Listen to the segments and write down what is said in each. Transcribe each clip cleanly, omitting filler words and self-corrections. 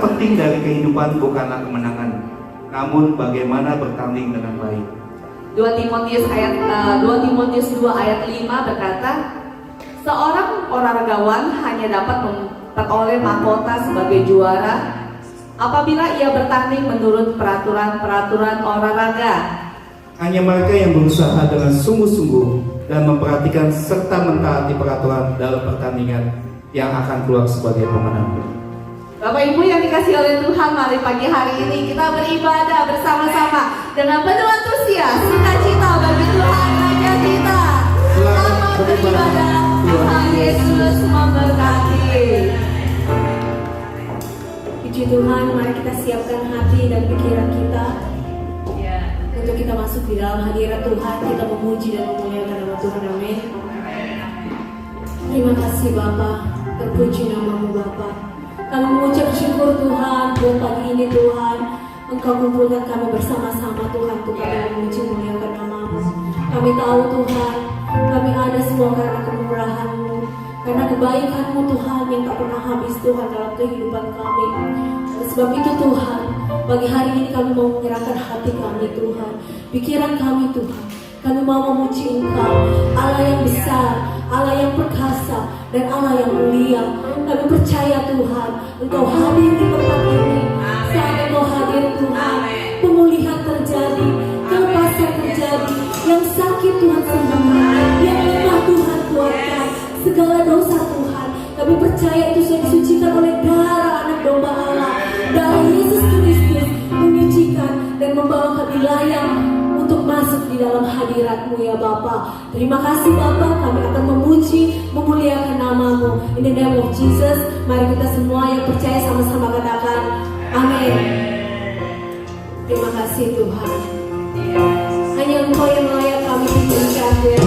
terpenting dari kehidupan bukanlah kemenangan, namun bagaimana bertanding dengan baik. 2 Timotius 2 ayat 5 berkata, seorang olahragawan hanya dapat memperoleh mahkota sebagai juara apabila ia bertanding menurut peraturan-peraturan olahraga. Hanya mereka yang berusaha dengan sungguh-sungguh dan memperhatikan serta mentaati peraturan dalam pertandingan yang akan keluar sebagai pemenang. Bapak Ibu yang dikasih oleh Tuhan, mari pagi hari ini kita beribadah bersama-sama dengan penuh antusias, sukacita bagi Tuhan Raja kita. Selamat beribadah, Tuhan Yesus memberkati. Puji Tuhan, mari kita siapkan hati dan pikiran kita untuk kita masuk di dalam hadirat Tuhan. Kita memuji dan memuliakan nama Tuhan. Amin. Terima kasih Bapa, terpuji namamu Bapa. Kami mengucap syukur Tuhan buat pagi ini Tuhan. Engkau kumpulkan kami bersama-sama Tuhan untuk kami memuji memuliakan namamu. Kami tahu Tuhan, kami ada semua karena kemurahan-Mu, karena kebaikan-Mu Tuhan yang tak pernah habis Tuhan dalam kehidupan kami. Oleh sebab itu Tuhan, pagi hari ini kami mau menyerahkan hati kami Tuhan, pikiran kami Tuhan. Kami mau memuji Engkau, Allah yang besar, Allah yang perkasa, dan Allah yang mulia. Kami percaya Tuhan, Engkau hadir di tempat ini. Saat Engkau hadir Tuhan, pemulihan terjadi, kelepasan terjadi, yang sakit Tuhan sembuhkan, yang lemah Tuhan kuatkan, segala dosa Tuhan. Kami percaya itu sudah disucikan oleh darah anak domba Allah, darah Yesus Kristus, menyucikan dan membawa kami layak untuk masuk di dalam hadirat-Mu ya Bapa. Terima kasih Bapa, kami akan memuji, memuliakan nama-Mu. In the name of Jesus, mari kita semua yang percaya sama-sama katakan amin. Terima kasih Tuhan. Hanya Engkau yang layak kami tinggikan ya.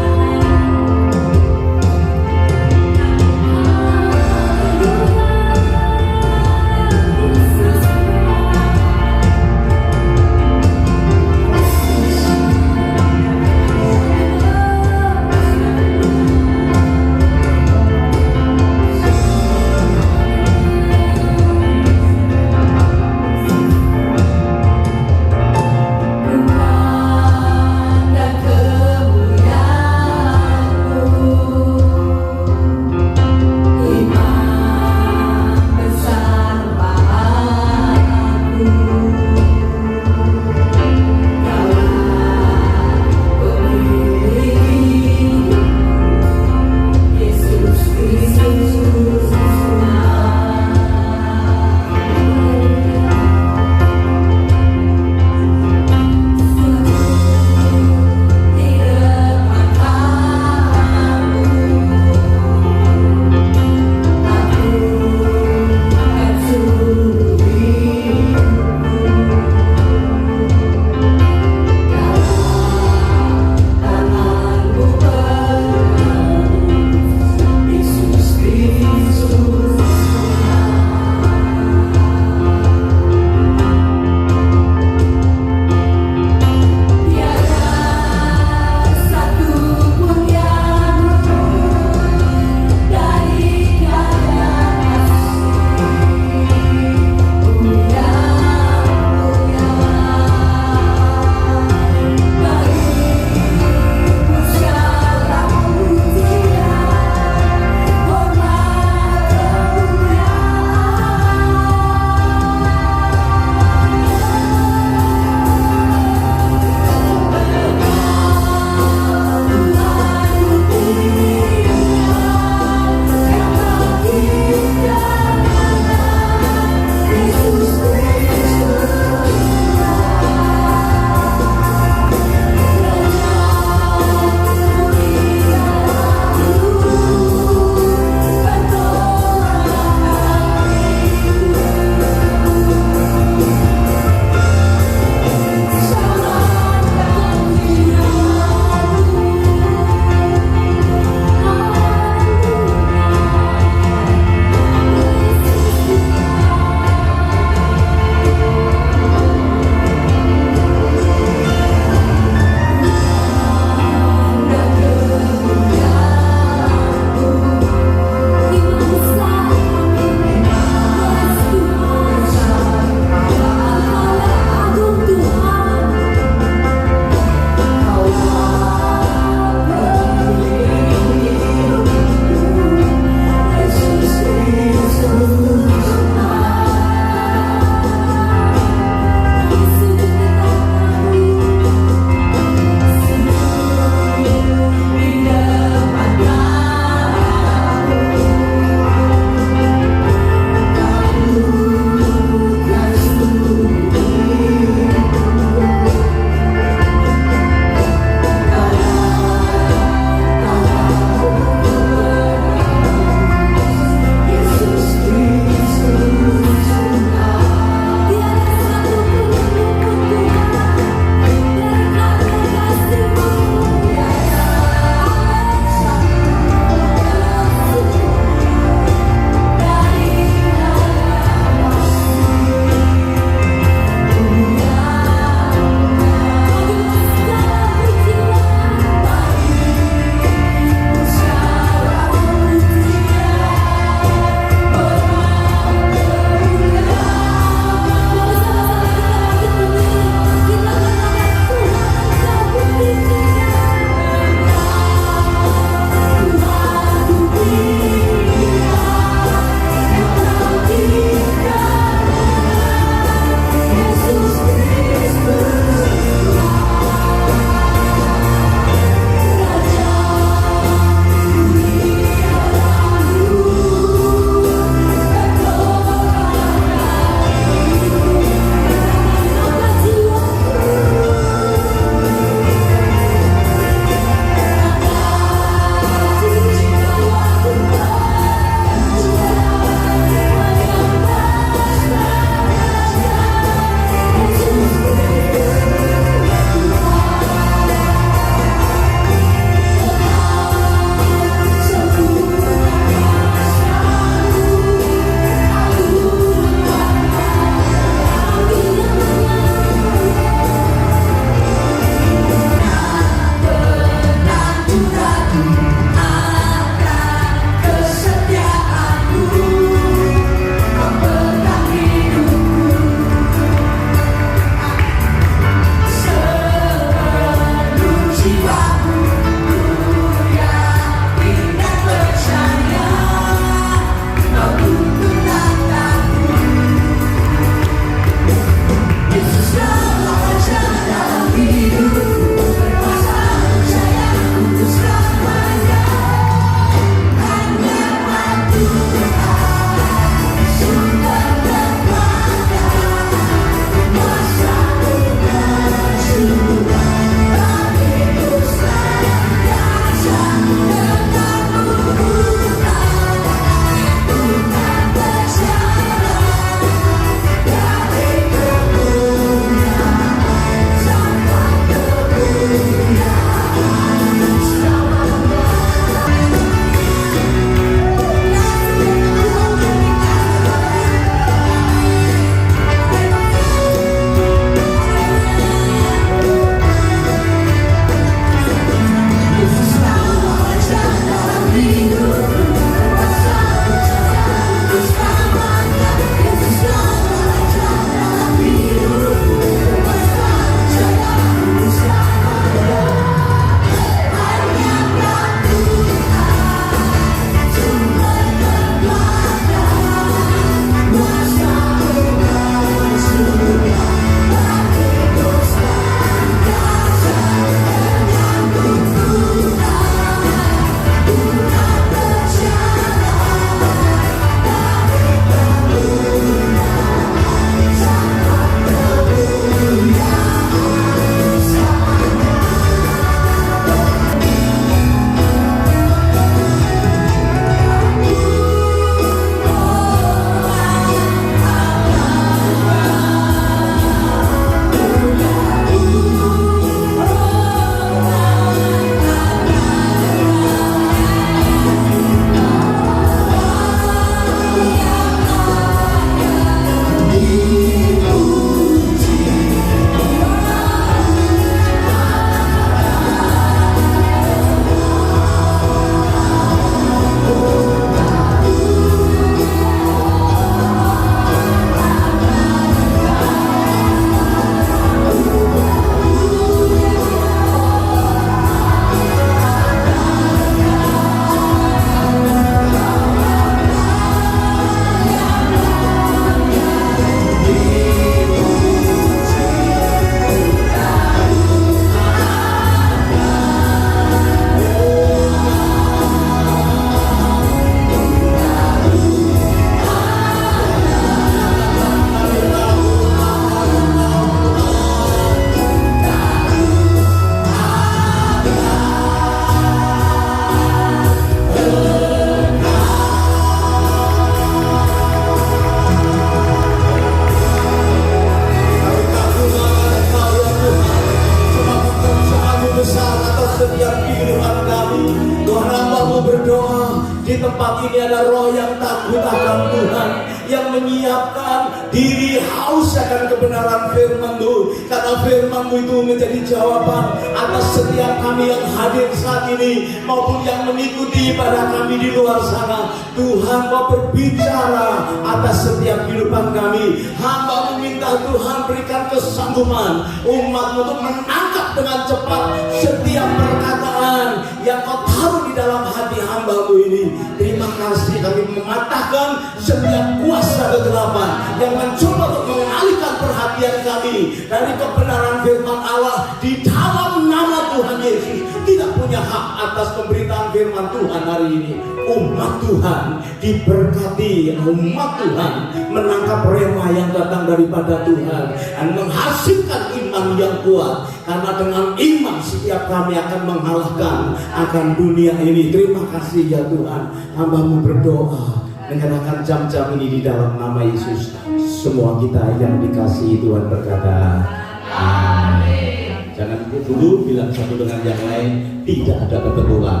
tempat ini ada roh yang takut akan Tuhan, yang menyiapkan diri haus akan kebenaran firman-Mu. Karena firman-Mu itu menjadi jawaban atas setiap kami yang hadir saat ini maupun yang mengikuti ibadah kami di luar sana. Tuhan mau berbicara atas setiap kehidupan kami. Hamba meminta Tuhan berikan kesanggupan umat untuk menangkap dengan cepat setiap perkataan yang Kau taruh di dalam hati hamba-Mu ini. Terima kasih, kami mematahkan setiap kuasa kegelapan yang mencoba untuk mengalihkan perhatian kami dari kebenaran firman Allah di dalam nama Tuhan Yesus. Tidak punya hak atas pemberitaan firman Tuhan hari ini. Umat Tuhan diberkati, umat Tuhan menangkap rema yang datang daripada Tuhan dan menghasilkan iman yang kuat. Karena dengan iman setiap kami akan mengalahkan akan dunia ini. Terima kasih ya Tuhan. Hamba-Mu berdoa menyerahkan jam-jam ini di dalam nama Yesus. Semua kita yang dikasihi Tuhan berkata amin. Jangan dulu bilang satu dengan yang lain, tidak ada kebetulan.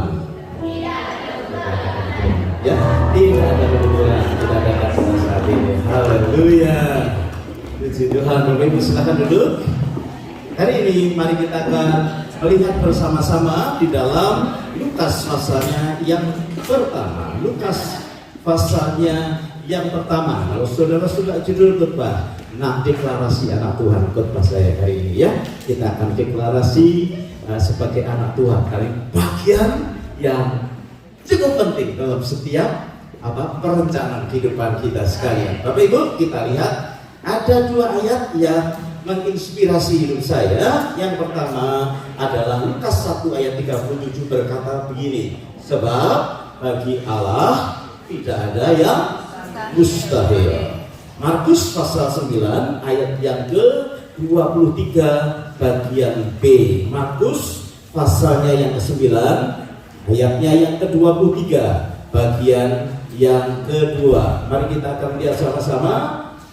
Ya, tidak ada kebetulan. Tidak ada kata saat ini. Haleluya. Puji Tuhan. Bapak Ibu silakan duduk. Hari ini mari kita akan melihat bersama-sama di dalam Lukas pasalnya yang pertama. Lukas pasalnya yang pertama. Kalau saudara sudah judul khotbah, nah deklarasi anak Tuhan khotbah saya hari ini ya. Kita akan deklarasi sebagai anak Tuhan. Kali bagian yang cukup penting dalam setiap perencanaan kehidupan kita sekalian. Bapak Ibu, kita lihat ada dua ayat yang menginspirasi hidup saya. Yang pertama adalah Lukas 1 ayat 37 berkata begini, sebab bagi Allah tidak ada yang mustahil. Markus pasal 9 ayat yang ke-23 bagian B. Markus pasalnya yang ke-9 ayatnya yang ke-23 bagian yang kedua. Mari kita akan lihat sama-sama.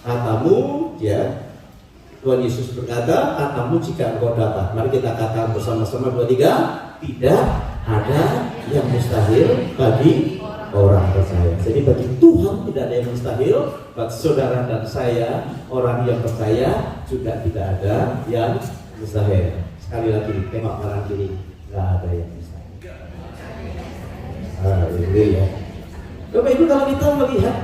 Katamu ya, Tuhan Yesus berkata, katamu jika engkau dapat. Mari kita katakan bersama-sama 2, 3. Tidak ada yang mustahil bagi orang percaya. Jadi bagi Tuhan tidak ada yang mustahil. Bagi saudara dan saya, orang yang percaya, juga tidak ada yang mustahil. Sekali lagi, tengok kanan kiri, tidak ada yang mustahil. Haleluya. Bapak Ibu, kalau kita melihat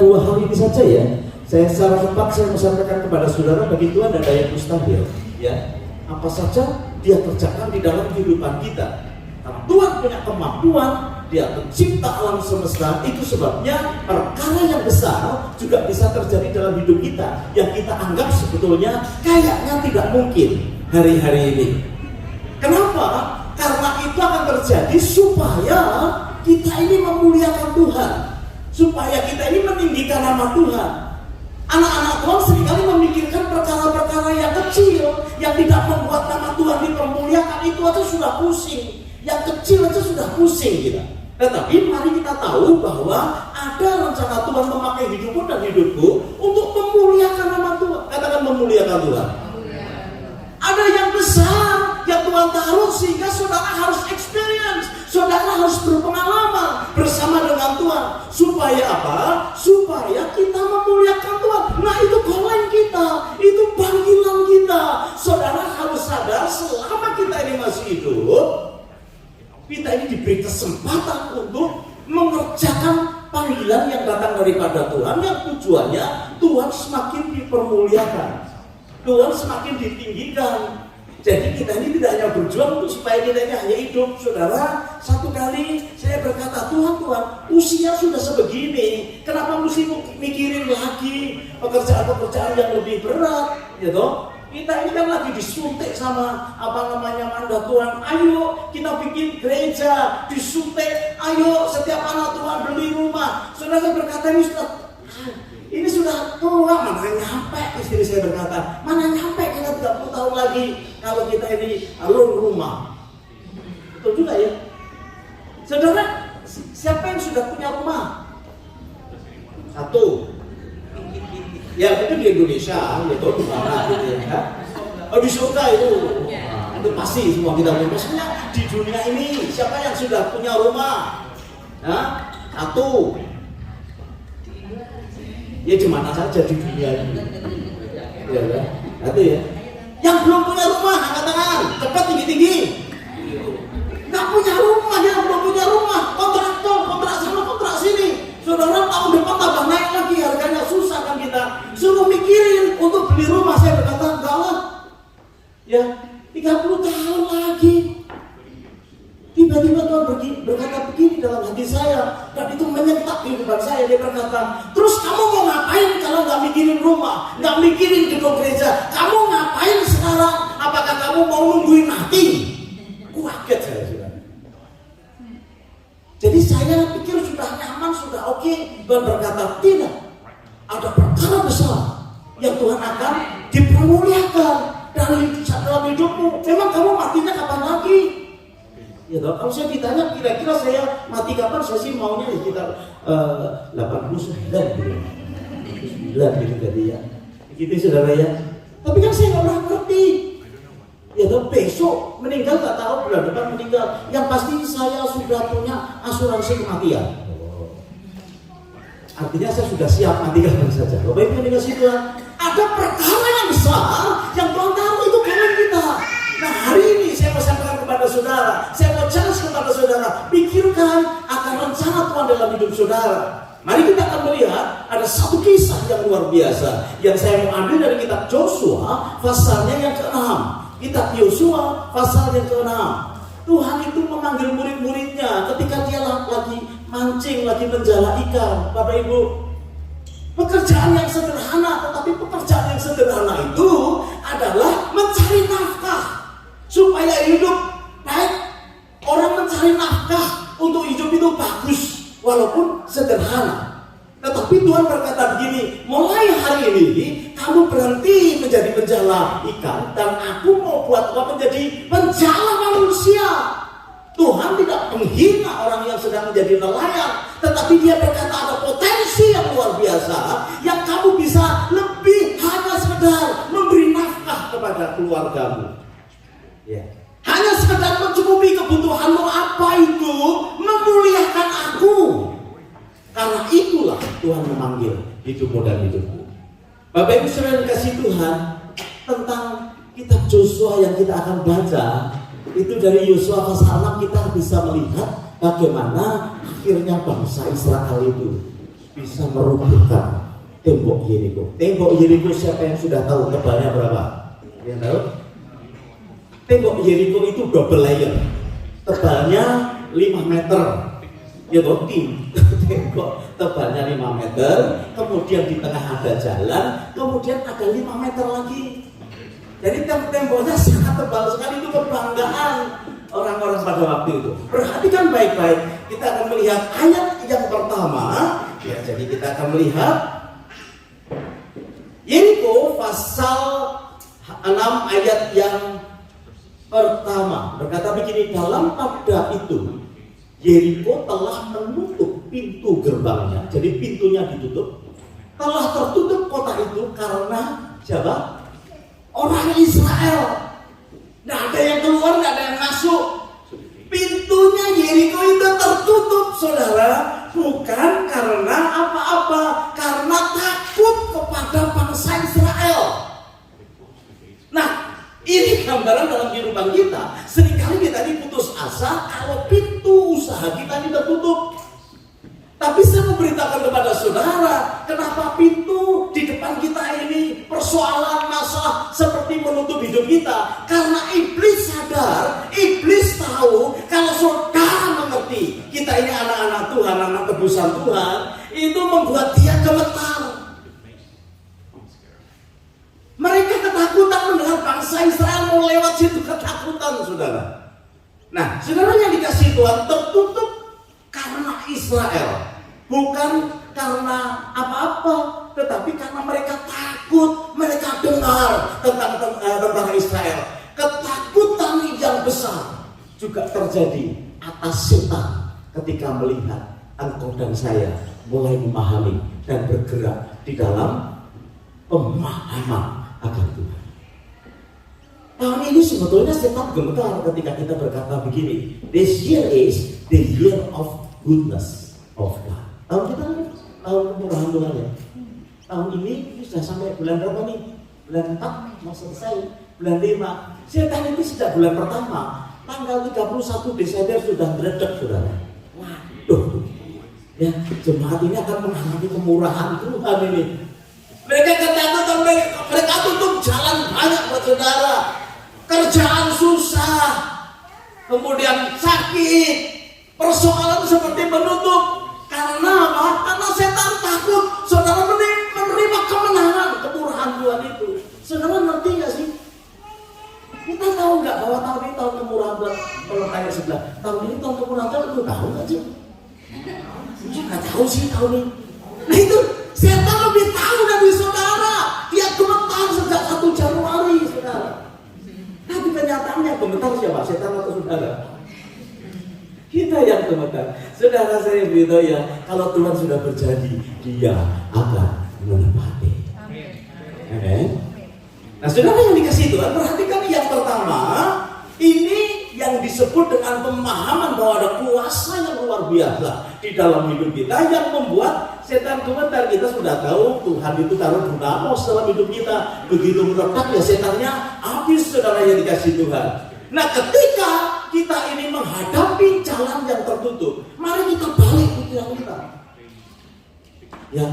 dua hal ini saja ya, saya secara cepat saya sampaikan kepada saudara, bagi Tuhan ada yang mustahil ya. Apa saja Dia kerjakan di dalam kehidupan kita. Karena Tuhan punya kemampuan, Dia pencipta alam semesta. Itu sebabnya perkara yang besar juga bisa terjadi dalam hidup kita yang kita anggap sebetulnya kayaknya tidak mungkin hari-hari ini. Kenapa? Karena itu akan terjadi supaya kita ini memuliakan Tuhan, supaya kita ini meninggikan nama Tuhan. Anak-anak Tuhan seringkali memikirkan perkara-perkara yang kecil yang tidak membuat nama Tuhan dipermuliakan. Itu aja sudah pusing. Yang kecil aja sudah pusing kita. Tetapi mari kita tahu bahwa ada rencana Tuhan memakai hidupmu dan hidupku untuk memuliakan nama Tuhan. Katakan memuliakan Tuhan. Ada yang besar yang Tuhan taruh sehingga saudara harus experience, saudara harus berpengalaman bersama dengan Tuhan. Supaya apa? Supaya kita memuliakan Tuhan. Nah itu calling kita, itu panggilan kita. Saudara harus sadar selama kita ini masih hidup, kita ini diberi kesempatan untuk mengerjakan panggilan yang datang daripada Tuhan, yang tujuannya Tuhan semakin dipermuliakan, Tuhan semakin ditinggikan. Jadi kita ini tidak hanya berjuang untuk supaya kita ini hanya hidup. Saudara, satu kali saya berkata, Tuhan, usia sudah sebegini, kenapa mesti mikirin lagi pekerjaan-pekerjaan yang lebih berat, gitu? Kita ini kan lagi disuntik sama mandat Tuhan. Ayo kita bikin gereja, disuntik. Ayo setiap anak Tuhan beli rumah. Saudara, saya berkata ini sudah tua, mana nyampe. Istri saya berkata, mana nyampe kita 30 tahun lagi kalau kita ini loan rumah. Betul juga ya. Saudara, siapa yang sudah punya rumah? Satu. Ya itu di Indonesia, gitu, di mana gitu ya. Oh di surga itu, itu pasti semua kita punya. Maksudnya di dunia ini siapa yang sudah punya rumah? Nah, Satu. Ya di mana saja di dunia ini. Ya kan? Satu ya. Yang belum punya rumah, angkat tangan, cepat tinggi-tinggi. Nggak punya rumah, ya belum punya rumah, kontrak tol, kontrak sana, kontrak sini. Saudara, tahun depan tambah naik lagi, harganya susah kan kita. Suruh mikirin untuk beli rumah, saya berkata enggak lah. Ya, 30 tahun lagi. Tiba-tiba Tuhan berkata begini dalam hati saya, dan itu menyentak kehidupan saya. Dia berkata, terus kamu mau ngapain kalau nggak mikirin rumah, nggak mikirin gedung gereja? Kamu ngapain sekarang? Apakah kamu mau nungguin mati? Kaget saya sudah. Jadi saya pikir sudah nyaman, sudah oke. Tuhan berkata tidak. Ada perkara besar yang Tuhan akan dipermuliakan dalam hidupmu. Memang kamu matinya kapan lagi? Ya toh, kalau saya ditanya kira-kira saya mati kapan, saya sih maunya sekitar 89 gitu. 9 gitu tadi ya. Gitu saudara ya. Tapi kan saya nggak pernah ngerti. Ya toh, besok meninggal nggak tahu, bulan depan meninggal. Yang pasti saya sudah punya asuransi kematian. Artinya saya sudah siap mati kapan saja. Bapak Ibu yang dikasihi Tuhan, ada perkara yang besar yang Tuhan tahu itu kanan kita. Nah hari ini saya mau sampaikan kepada saudara, saya mau challenge kepada saudara, pikirkan akan rencana Tuhan dalam hidup saudara. Mari kita akan melihat ada satu kisah yang luar biasa yang saya mau ambil dari kitab Yosua pasalnya yang ke-6. Kitab Yosua pasal yang ke-6. Tuhan itu memanggil murid-muridnya ketika dia lagi mancing, lagi menjala ikan. Bapak Ibu, pekerjaan yang sederhana, tetapi pekerjaan yang sederhana itu adalah mencari nafkah supaya hidup baik. Orang mencari nafkah untuk hidup itu bagus, walaupun sederhana. Tetapi Tuhan berkata begini, mulai hari ini kamu berhenti menjadi penjala ikan, dan aku mau buat kamu menjadi penjala manusia. Tuhan tidak menghina orang yang sedang menjadi nelayan, tetapi dia berkata ada potensi yang luar biasa yang kamu bisa lebih hanya sekedar memberi nafkah kepada keluargamu. Ya. Hanya sekedar mencukupi kebutuhanmu, apa itu? Memuliakan aku. Karena itulah Tuhan memanggil hidupmu dan hidupku. Bapak Ibu saudara dikasih Tuhan, tentang kitab Yosua yang kita akan baca, itu dari Yosua pasal 6 kita bisa melihat bagaimana akhirnya bangsa Israel itu bisa merubuhkan tembok Yeriko. Tembok Yeriko siapa yang sudah tahu tebalnya berapa? Yang tahu? Tembok Yeriko itu double layer, tebalnya 5 meter. Ya toh, tembok tebalnya 5 meter, kemudian di tengah ada jalan, kemudian ada 5 meter lagi. Jadi temboknya sangat tebal sekali, itu kebanggaan orang-orang pada waktu itu. Perhatikan baik-baik, kita akan melihat ayat yang pertama. Ya, jadi kita akan melihat Yeriko pasal 6 ayat yang pertama. Berkata begini, dalam pada itu Yeriko telah menutup pintu gerbangnya, jadi pintunya ditutup. Telah tertutup kota itu karena siapa? Orang Israel. Nggak ada yang keluar, nggak ada yang masuk. Pintunya Yeriko itu tertutup, saudara, bukan karena apa-apa, karena takut kepada bangsa Israel. Nah, ini gambaran dalam kehidupan kita. Seringkali kita ini putus asa kalau pintu usaha kita ini tertutup. Tapi saya mau beritakan kepada saudara, kenapa pintu di depan kita ini persoalan masalah seperti menutup hidup kita? Karena iblis sadar, iblis tahu kalau saudara mengerti kita ini anak-anak Tuhan, anak tebusan Tuhan, itu membuat dia gemetar. Mereka ketakutan mendengar bangsa Israel mau lewat situ, ketakutan saudara. Nah, saudara yang dikasih Tuhan, tertutup karena Israel, bukan karena apa-apa, tetapi karena mereka takut, mereka dengar tentang Israel. Ketakutan yang besar juga terjadi atas setan ketika melihat engkau dan saya mulai memahami dan bergerak di dalam pemahaman akan Tuhan. Tahun ini sebetulnya setan gemetar ketika kita berkata begini, this year is the year of goodness. of God. Tahun kita ini tahun kemurahan Tuhan ya. Tahun ini sudah sampai bulan berapa nih? Bulan 4 mau selesai. Bulan 5. Setan itu sejak bulan pertama, tanggal 31 Desember sudah meredak, saudara. Waduh. Ya, jemaat ini akan mengalami kemurahan Tuhan ini. Mereka tutup jalan banyak buat saudara. Kerjaan susah, kemudian sakit, persoalan seperti menutup. Karena apa? Karena setan takut saudara menerima kemenangan, kemurahan Tuhan itu. Saudara ngerti nggak sih? Kita tahu nggak bahwa tahun ini tahun kemurahan Tuhan? Kalau tanya sebelah, tahun ini tahun kemurahan Tuhan, lu tahu nggak sih? Saya nggak tahu sih tahun ini. Nah itu setan lebih tahu dari saudara. Dia gemetar sejak 1 Januari, saudara. Tapi kenyataannya gemetar siapa? Setan atau saudara? Kita yang gemetar. Saudara saya beritahu ya, kalau Tuhan sudah berjanji, Dia akan menepati. Amin. Nah, saudara yang dikasih Tuhan, perhatikan yang pertama, ini yang disebut dengan pemahaman bahwa ada kuasa yang luar biasa di dalam hidup kita yang membuat setan gemetar. Kita sudah tahu Tuhan itu taruh dinamos dalam hidup kita. Begitu meletak ya setannya habis, saudara yang dikasih Tuhan. Nah, ketika kita ini menghadapi jalan yang tertutup, mari kita balik pikiran kita. Ya,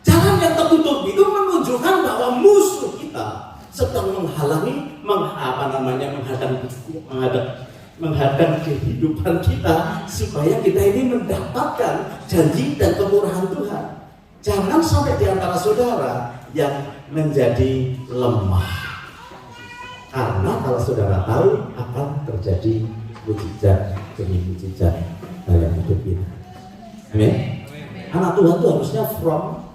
jalan yang tertutup itu menunjukkan bahwa musuh kita sedang menghalangi, menghadang kehidupan kita supaya kita ini mendapatkan janji dan kemurahan Tuhan. Jangan sampai di antara saudara yang menjadi lemah. Karena kalau saudara tahu akan terjadi mujizat demi mujizat dalam hidup kita. Amin. Anak Tuhan itu harusnya from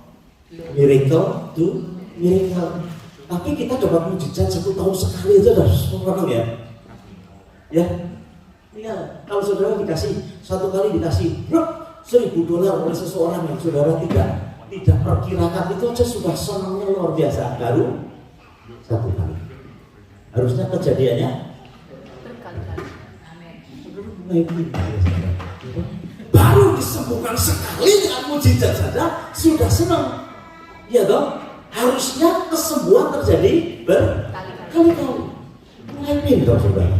miracle to miracle. Tapi kita dapat mujizat 1 tahun sekali aja dah senang ya. Ya. Iya, kalau saudara dikasih 1 kali dikasih $1.000 oleh seseorang yang saudara tidak perkirakan, itu aja sudah senangnya luar biasa. Baru 1 kali. Harusnya kejadiannya berkali-kali. Baru disembuhkan sekali dengan mujizat saja sudah senang. Ya dong. Harusnya kesembuhan terjadi berkali-kali. Mulai pintar saudara.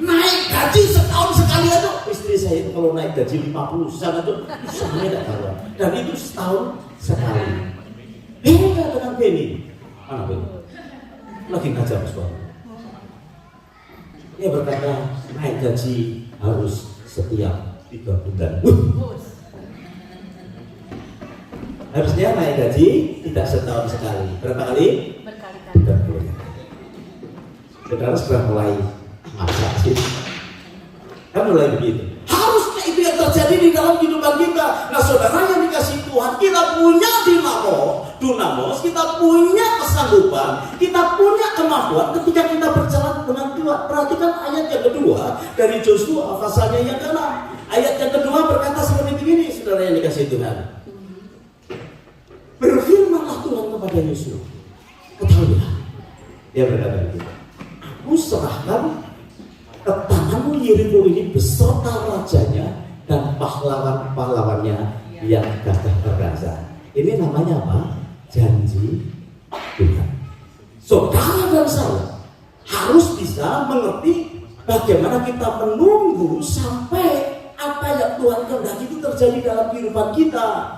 Naik gaji setahun sekali aja. Istri saya itu kalau naik gaji 50 sana tuh semuanya tidak karuan. Dan itu setahun sekali. Beda dengan Benny. Mana Benny? Lagi ngajar suara. Dia berkata naik gaji harus setiap 3 bulan. Harusnya naik gaji tidak setahun sekali. Berapa kali? Berkali-kali. Saudara sudah mulai masak sih. Kan mulai begitu. Harusnya itu yang terjadi di dalam kehidupan kita. Nah, saudara yang dikasih Tuhan, kita punya dinamos, kita punya kesanggupan, kita punya kemampuan ketika kita berjalan dengan Tuhan. Perhatikan ayat yang kedua dari Joshua pasalnya yang ke-6. Ayat yang kedua berkata seperti ini, saudara yang dikasih Tuhan. Berfirmanlah Tuhan kepada Yosua, ketahuilah, dia berkata begitu, aku serahkan ke tanganmu Yeriko ini beserta rajanya dan pahlawan-pahlawannya yang gagah perkasa. Ini namanya apa? Janji Tuhan. Saudara dan saya harus bisa mengerti bagaimana kita menunggu sampai apa yang Tuhan kehendaki itu terjadi dalam kehidupan kita.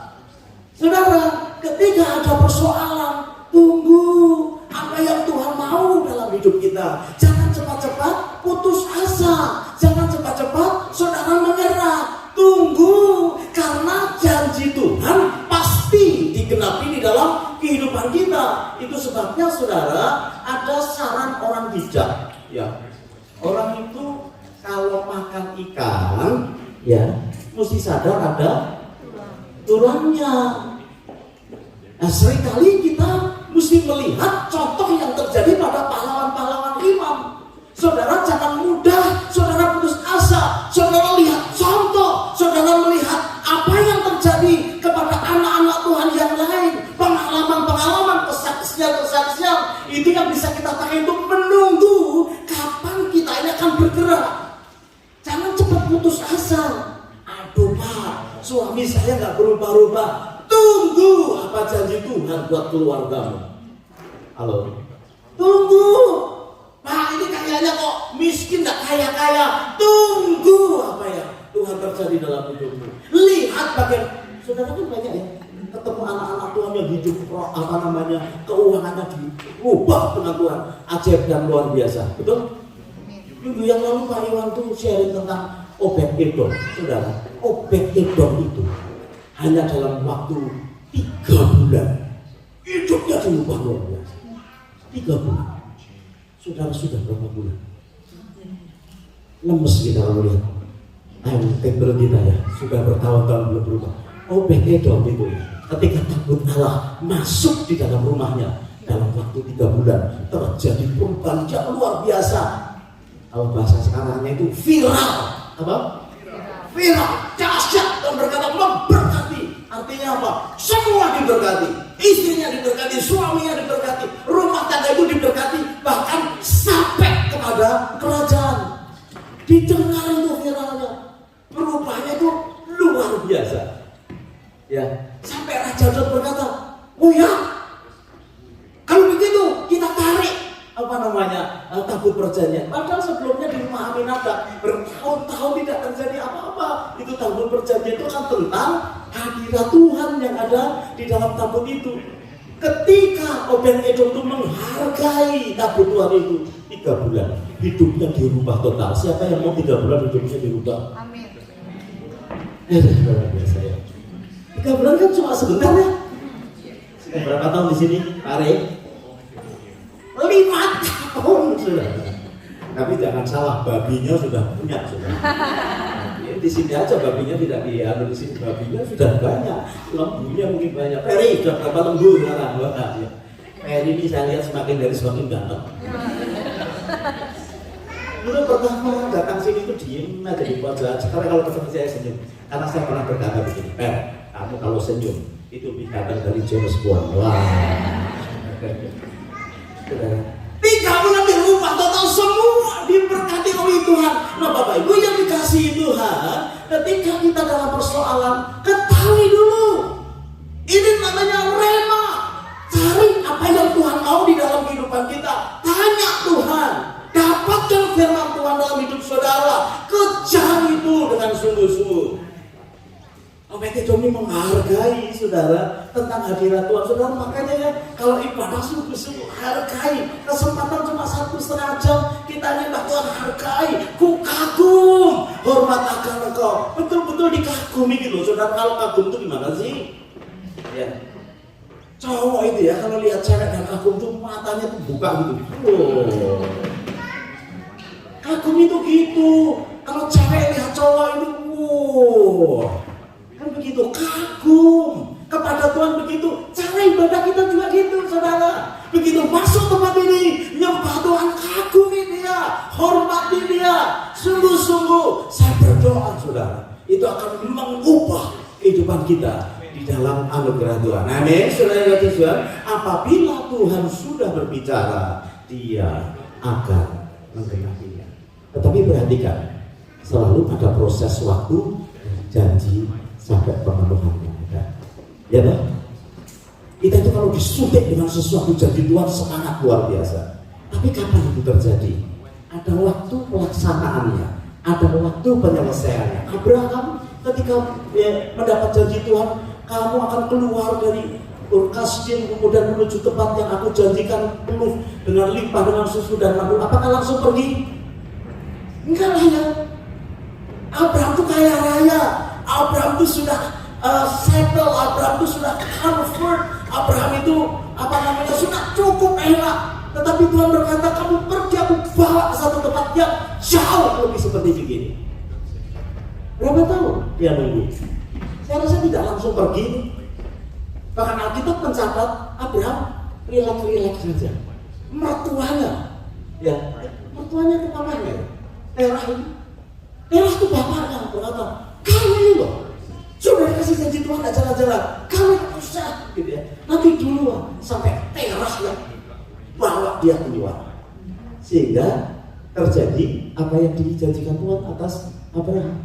Saudara, ketika ada persoalan, tunggu apa yang Tuhan mau dalam hidup kita. Jangan cepat-cepat putus asa, jangan cepat-cepat saudara menyerah. Tunggu, karena janji Tuhan pasti digenapi di dalam kehidupan kita. Itu sebabnya saudara, ada saran orang bijak. Ya, orang itu kalau makan ikan, ya mesti sadar ada tulangnya. Nah, seringkali kita mesti melihat contoh yang terjadi pada pahlawan-pahlawan imam. Saudara jangan mudah, saudara putus asa. Saudara lihat contoh, saudara melihat apa yang terjadi kepada anak-anak Tuhan yang lain. Pengalaman-pengalaman, kesaksian-kesaksian, itu yang bisa kita pakai untuk menunggu kapan kita ini akan bergerak. Jangan cepat putus asa. Aduh Pak, suami saya nggak berubah-ubah. Tunggu apa janji Tuhan buat keluargamu. Halo, tunggu. Pak, ini kayaknya kok miskin nggak kaya-kaya. Tunggu apa ya Tuhan terjadi dalam hidupmu. Lihat bagian saudara kan banyak ya ketemu anak-anak Tuhan yang hidup keuangannya diubah dengan Tuhan, ajaib dan luar biasa. Betul? Minggu yang lalu Pak Iwan tuh sharing tentang Obed Edom. Saudara, Obed Edom itu hanya dalam waktu 3 bulan hidupnya diubah luar biasa. 3 bulan. Saudara sudah berapa bulan? Lemes kita kalau lihat timetable kita ya, sudah bertahun-tahun belum berubah. Obed Edom itu ketika takut Allah masuk di dalam rumahnya, dalam waktu 3 bulan terjadi perubahan yang luar biasa. Kalau bahasa sekarangnya itu viral. Apa? Viral, dahsyat, dan berkata memberkati. Artinya apa? Semua diberkati. Istrinya diberkati, suaminya diberkati, rumah tangga itu diberkati, bahkan sampai kepada kerajaan. Didengar itu viralnya, perubahannya itu luar biasa. Ya, sampai Raja Daud berkata, oh ya, kalau begitu kita tarik tabut perjanjian. Padahal sebelumnya di rumah Aminadab bertahun-tahun tidak terjadi apa-apa. Itu tabut perjanjian itu kan tentang hadirat Tuhan yang ada di dalam tabut itu. Ketika Obed Edom itu menghargai tabut Tuhan itu 3 bulan, hidupnya dirubah total. Siapa yang mau 3 bulan hidupnya dirubah? Amin. Luar biasa ya. 3 bulan kan cuma sebentar ya. Berapa tahun di sini? Ari? 5 tahun sudah. Tapi jangan salah, babinya sudah punya sudah. Ya, di sini aja babinya tidak diadu, di sini babinya sudah banyak, lembunya mungkin banyak. Peri sudah berapa lembu sekarang? Ya. Peri ini saya lihat semakin dari semakin ganteng. Dulu pertama datang sini itu diem aja di pojok. Sekarang kalau ketemu saya senyum, karena saya pernah berkata begini, kamu kalau senyum itu bintang dari James Bond. Wah. 3 bulan dirubah total, semua diberkati oleh Tuhan. Nah Bapak Ibu yang dikasihi Tuhan, ketika kita dalam persoalan, ketahui dulu ini namanya rema. Cari apa yang Tuhan mau di dalam kehidupan kita. Tanya Tuhan, dapatkan firman Tuhan dalam hidup saudara. Kejar itu dengan sungguh-sungguh. Obed Edom ini menghargai saudara tentang hadirat Tuhan. Saudara makanya ya, kalau ibadah sungguh-sungguh hargai. Kesempatan cuma 1,5 jam, kita nyembah Tuhan, hargai. Ku kagum, hormat akan engkau. Betul-betul dikagumi gitu. Saudara, kalau kagum itu gimana sih? Ya. Cowok itu ya, kalau lihat cewek dan kagum tuh matanya tuh buka gitu. Oh. Kagum itu gitu. Kalau cewek lihat cowok itu, wow. Begitu kagum kepada Tuhan, begitu cara ibadah kita juga gitu saudara. Begitu masuk tempat ini, nyembah Tuhan, kagumi dia, hormati dia, sungguh-sungguh. Saya berdoa saudara, itu akan mengubah kehidupan kita di dalam anugerah Tuhan. Amin. Saudara Tuhan, apabila Tuhan sudah berbicara, dia akan menggenapinya. Tetapi perhatikan, selalu pada proses waktu janji sampai pemenuhannya ada. Ya Pak? Kita itu kalau disuntik dengan sesuatu janji Tuhan semangat luar biasa. Tapi kapan itu terjadi? Ada waktu pelaksanaannya, ada waktu penyelesaiannya. Abraham ketika mendapat janji Tuhan, kamu akan keluar dari Ur Kasdim kemudian menuju tempat yang aku janjikan penuh dengan limpah dengan susu dan madu. Apakah langsung pergi? Enggak lah ya. Abraham itu kaya raya. Abraham itu sudah settle, Abraham itu sudah comfort, Abraham itu sudah cukup enak. Tetapi Tuhan berkata, kamu pergi, aku bawa ke satu tempat yang jauh lebih seperti begini. Berapa tahun dia nunggu? Saya rasa tidak langsung pergi. Bahkan Alkitab mencatat Abraham relax saja. Mertuanya itu mamanya, Terah itu bapaknya berkata, kamu ini loh, sudah dikasih janji Tuhan gak jalan-jalan, kamu usah gitu ya. Nanti dulu sampai teras ya, bawa dia keluar. Sehingga terjadi apa yang dijanjikan Tuhan atas Abraham.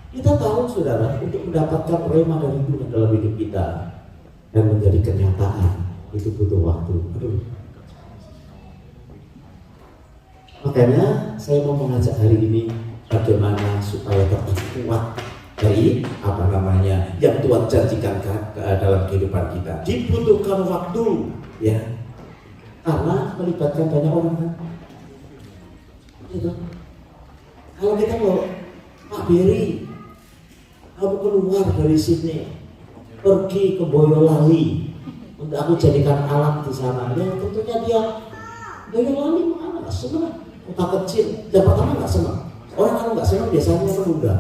Kita tahu saudara, untuk mendapatkan rema dari Tuhan dalam hidup kita dan menjadi kenyataan itu butuh waktu. Aduh. Makanya saya mau mengajak hari ini bagaimana supaya tetap kuat dari yang Tuhan janjikan dalam kehidupan kita. Dibutuhkan waktu, ya, karena melibatkan banyak orang kan. Gitu. Kalau kita mau, Pak Beri, kamu keluar dari sini, pergi ke Boyolali, untuk aku jadikan alat di sana. Ya tentunya dia Boyolali mana nggak senang, kota kecil, dapat apa nggak senang. Orang kalau nggak senang biasanya menunda,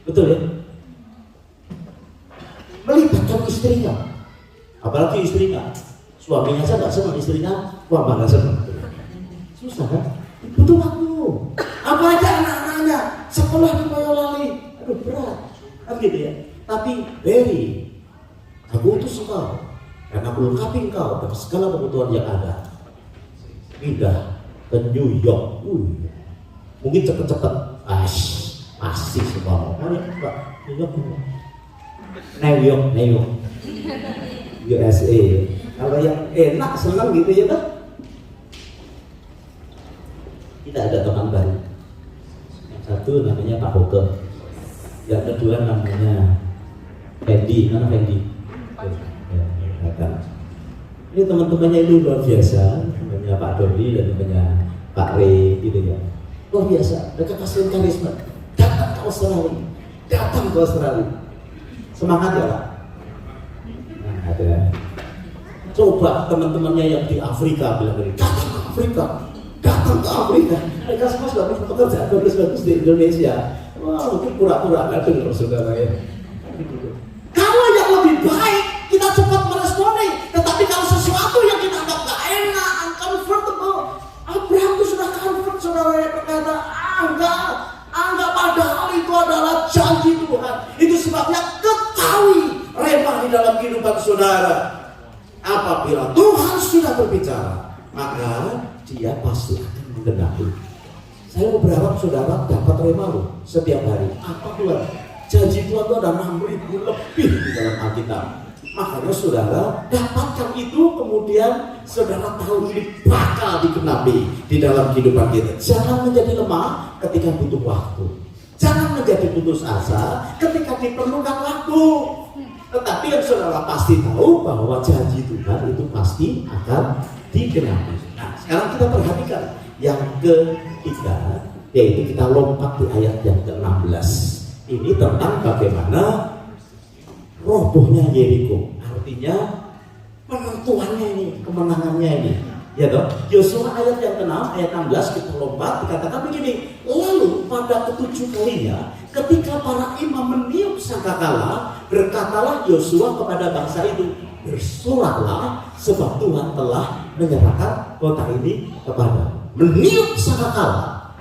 betul ya? Melibatkan istrinya, apalagi istrinya, suaminya saja nggak senang, istrinya wah nggak senang. Susah kan? Butuh waktu. Apalagi anak-anaknya sekolah di Boyolali, aduh berat, kan gitu ya. Tapi Beri, aku utus engkau karena melengkapi engkau dengan segala kebutuhan yang ada. Pindah ke New York, mungkin cepet-cepet, pasti semua mau. Mari Pak, New York, New York, USA. Kalau yang enak senang gitu ya kan? Kita ada teman baru. Yang satu namanya Pak Hoke, yang kedua namanya Fendi. Mana Fendi? Ini teman-temannya itu luar biasa, namanya Pak Dodi dan namanya Pak Ray gitu ya. Luar biasa, mereka kasih karisma. Datang ke Australia. Semangat ya Pak. Nah, ada. Coba teman-temannya yang di Afrika bilang gini, datang ke Afrika. Mereka semua sudah punya pekerjaan bagus-bagus di Indonesia. Wah, mungkin pura-pura nggak dengar saudara ya. Kalau yang lebih baik kita cepat meresponi, tetapi kalau sesuatu yang kita anggap nggak enak, uncomfortable, Abraham itu sudah comfort saudara yang berkata, enggak, padahal itu adalah janji Tuhan. Itu sebabnya ketahui rema di dalam kehidupan saudara. Apabila Tuhan sudah berbicara, maka dia pasti akan menggenapi. Saya mau berharap saudara dapat rema loh setiap hari. Apa Tuhan? Janji Tuhan itu ada 6.000 lebih di dalam Alkitab. Makanya saudara dapatkan itu, kemudian saudara tahu ini bakal digenapi di dalam kehidupan kita. Jangan menjadi lemah ketika butuh waktu. Jangan menjadi putus asa ketika diperlukan waktu. Tetapi yang saudara pasti tahu bahwa janji Tuhan itu pasti akan digenapi. Nah, sekarang kita perhatikan yang ketiga, yaitu kita lompat di ayat yang ke-16. Ini tentang bagaimana robohnya Yeriko, artinya penentuannya ini, kemenangannya ini. Ya toh, Yosua ayat yang ke-6, ayat 16 kita lompat, dikatakan begini. Lalu pada ketujuh kalinya, ketika para imam meniup sangkakala, berkatalah Yosua kepada bangsa itu, bersoraklah sebab Tuhan telah menyerahkan kota ini kepada. Meniup sangkakala,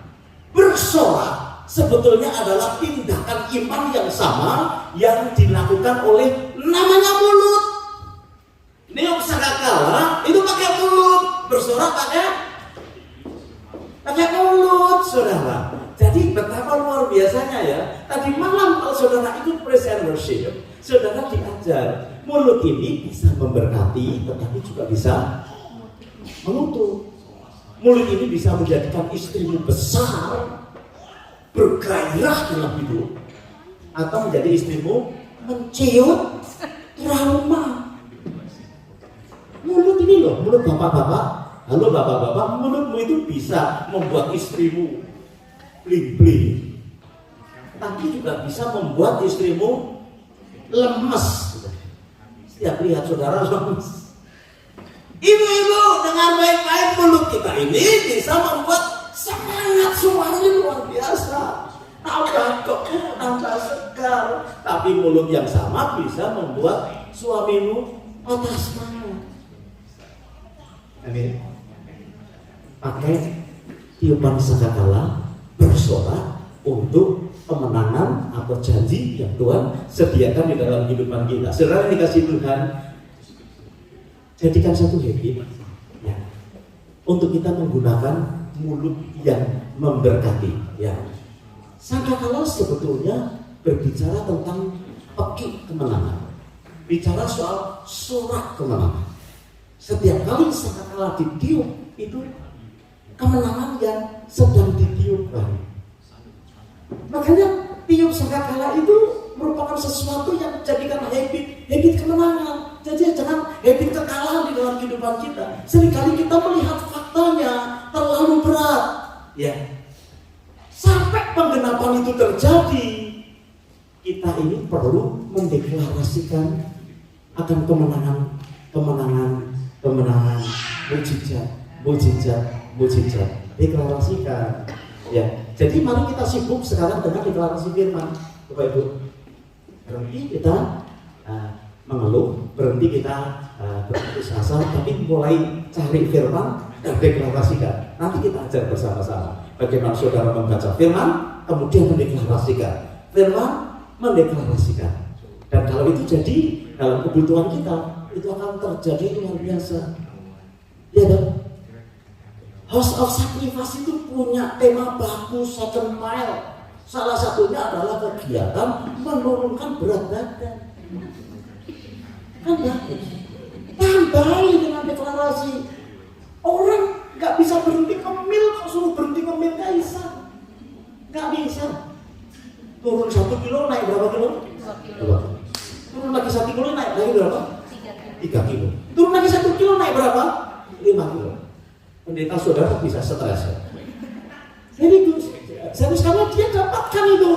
bersorak, sebetulnya adalah tindakan iman yang sama yang dilakukan oleh namanya mulut. Niup sangkakala itu pakai mulut, bersorak pakai mulut, saudara. Jadi betapa luar biasanya ya. Tadi malam kalau saudara ikut praise and worship, saudara diajar mulut ini bisa memberkati, tetapi juga bisa mengutuk. Mulut ini bisa menjadikan istrimu besar, bergairah dalam hidup, atau menjadi istrimu menciut, trauma. Mulut ini loh, mulut bapak-bapak. Halo bapak-bapak, mulutmu itu bisa membuat istrimu bling-bling, tapi juga bisa membuat istrimu lemes. Setiap lihat saudara lemes. Ibu-ibu, dengan baik-baik mulut kita ini bisa membuat semangat suaranya luar biasa. Tambah kekeh, tambah segar. Tapi mulut yang sama bisa membuat suamimu patah semangat. Amin. Pakai tiupan sangkakala, bersorak untuk kemenangan atau janji yang Tuhan sediakan di dalam kehidupan kita. Saudara yang dikasih Tuhan, jadikan satu habit ya, untuk kita menggunakan mulut yang memberkati ya. Sangkakala sebetulnya berbicara tentang peki kemenangan, bicara soal sorak kemenangan. Setiap kali sangkakala ditiup itu kemenangan yang sedang ditiupkan. Makanya tiup sangkakala itu merupakan sesuatu yang jadikan habit kemenangan. Jadi jangan habit kekalahan di dalam kehidupan kita. Seringkali kita melihat faktanya terlalu berat, ya. Sampai penggenapan itu terjadi, kita ini perlu mendeklarasikan akan kemenangan, mujizat, deklarasikan. Ya, jadi mari kita sibuk sekarang dengan deklarasi firman, Bapak Ibu. Berhenti kita mengeluh, berhenti kita berputus asa, tapi mulai cari firman dan deklarasikan. Nanti kita ajar bersama-sama bagaimana saudara membaca firman, kemudian mendeklarasikan firman, mendeklarasikan. Dan kalau itu jadi dalam kebutuhan kita, itu akan terjadi luar biasa. Ya dong. House of Sacrifice itu punya tema bagus, 7 mile. Salah satunya adalah kegiatan menurunkan berat badan. Kan bagus. Tambahin dengan deklarasi. Orang nggak bisa berhenti ngemil, kok suruh berhenti ngemil nggak bisa. Nggak bisa. Turun 1 kilo naik berapa kilo? 2 kilo. Turun lagi 1 kilo naik lagi berapa? 3 kilo. Turun lagi 1 kilo naik berapa? 5 kilo. Pendeta saudara bisa stres. Jadi itu seharusnya dia dapatkan itu.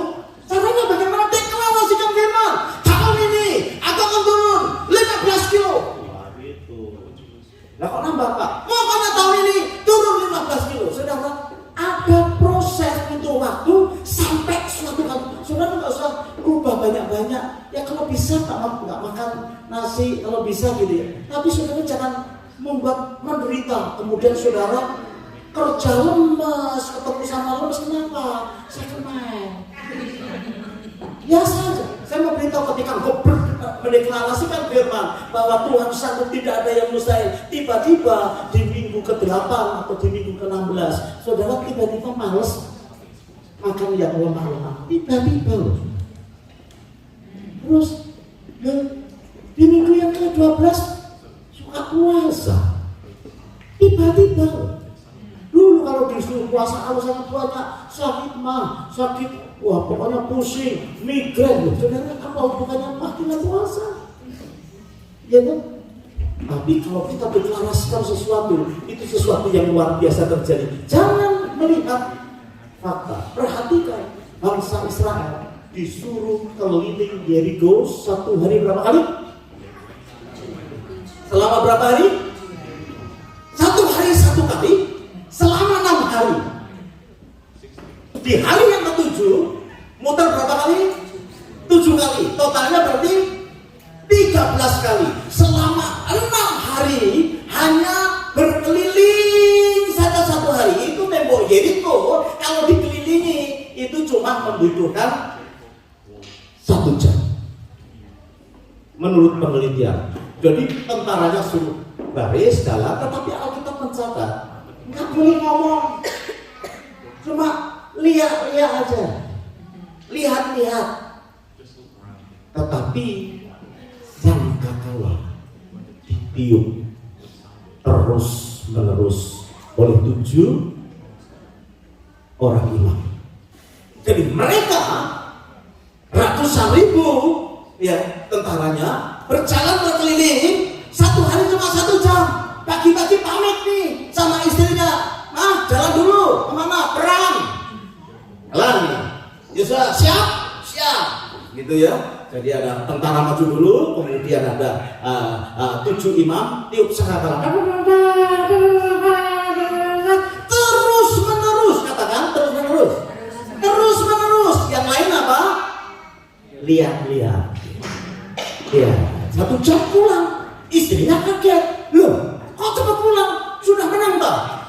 Caranya bagaimana? Deklarasikan firman. Tahun ini aku akan turun 15 kilo. Wah, itu. Lah kok nambah Pak? Mau karena tahun ini turun 15 kilo. Saudara, ada proses untuk waktu sampai suatu kali. Saudara nggak usah rubah banyak-banyak. Ya kalau bisa nggak makan nasi, kalau bisa gitu ya. Tapi saudara jangan membuat menderita. Kemudian saudara kerja lemes, ketemu sama lemes, kenapa? Saya kemain. Biasa aja. Saya mau beritahu ketika engkau mendeklarasikan firman bahwa Tuhan sanggup, tidak ada yang mustahil. Tiba-tiba di minggu ke-8 atau di minggu ke-16, saudara tiba-tiba males makan yang lemah-lemah. Tiba-tiba loh. Terus di minggu yang ke-12 suka puasa. Tiba-tiba loh. Dulu kalau disuruh puasa kalau sangat banyak sakit, wah pokoknya pusing, migrain loh. Saudara, apa hubungannya mah dengan puasa? Ya kan? Tapi kalau kita deklarasikan sesuatu, itu sesuatu yang luar biasa terjadi. Jangan melihat fakta. Perhatikan bangsa Israel disuruh keliling Jericho 1 hari berapa kali? Selama berapa hari? 1 hari 1 kali. Selama 6 hari. Di hari yang ke-7 muter berapa kali? 7 kali. Totalnya berarti 13 kali. Selama 6 hari hanya berkeliling saja 1 hari. Itu tembok Yeriko kalau dikelilingi itu cuma membutuhkan 1 jam. Menurut penelitian. Jadi tentaranya suruh baris jalan, tetapi Alkitab mencatat nggak boleh ngomong, cuma lihat aja, lihat. Tetapi sangkakala ditiup terus menerus oleh 7 orang imam. Jadi mereka ratusan ribu ya tentaranya berjalan berkeliling 1 hari cuma 1 jam. Pagi-pagi pamit nih sama istrinya, jalan dulu kemana? Perang. Jalan nih. Ya siap, gitu ya. Jadi ada tentara maju dulu, kemudian ada 7 imam tiup sangkakala. Terus menerus, katakan terus menerus. Yang lain apa? Lihat. Ya, 1 jam pulang. Istrinya kaget. Loh, kok cepat pulang? Sudah menang tak?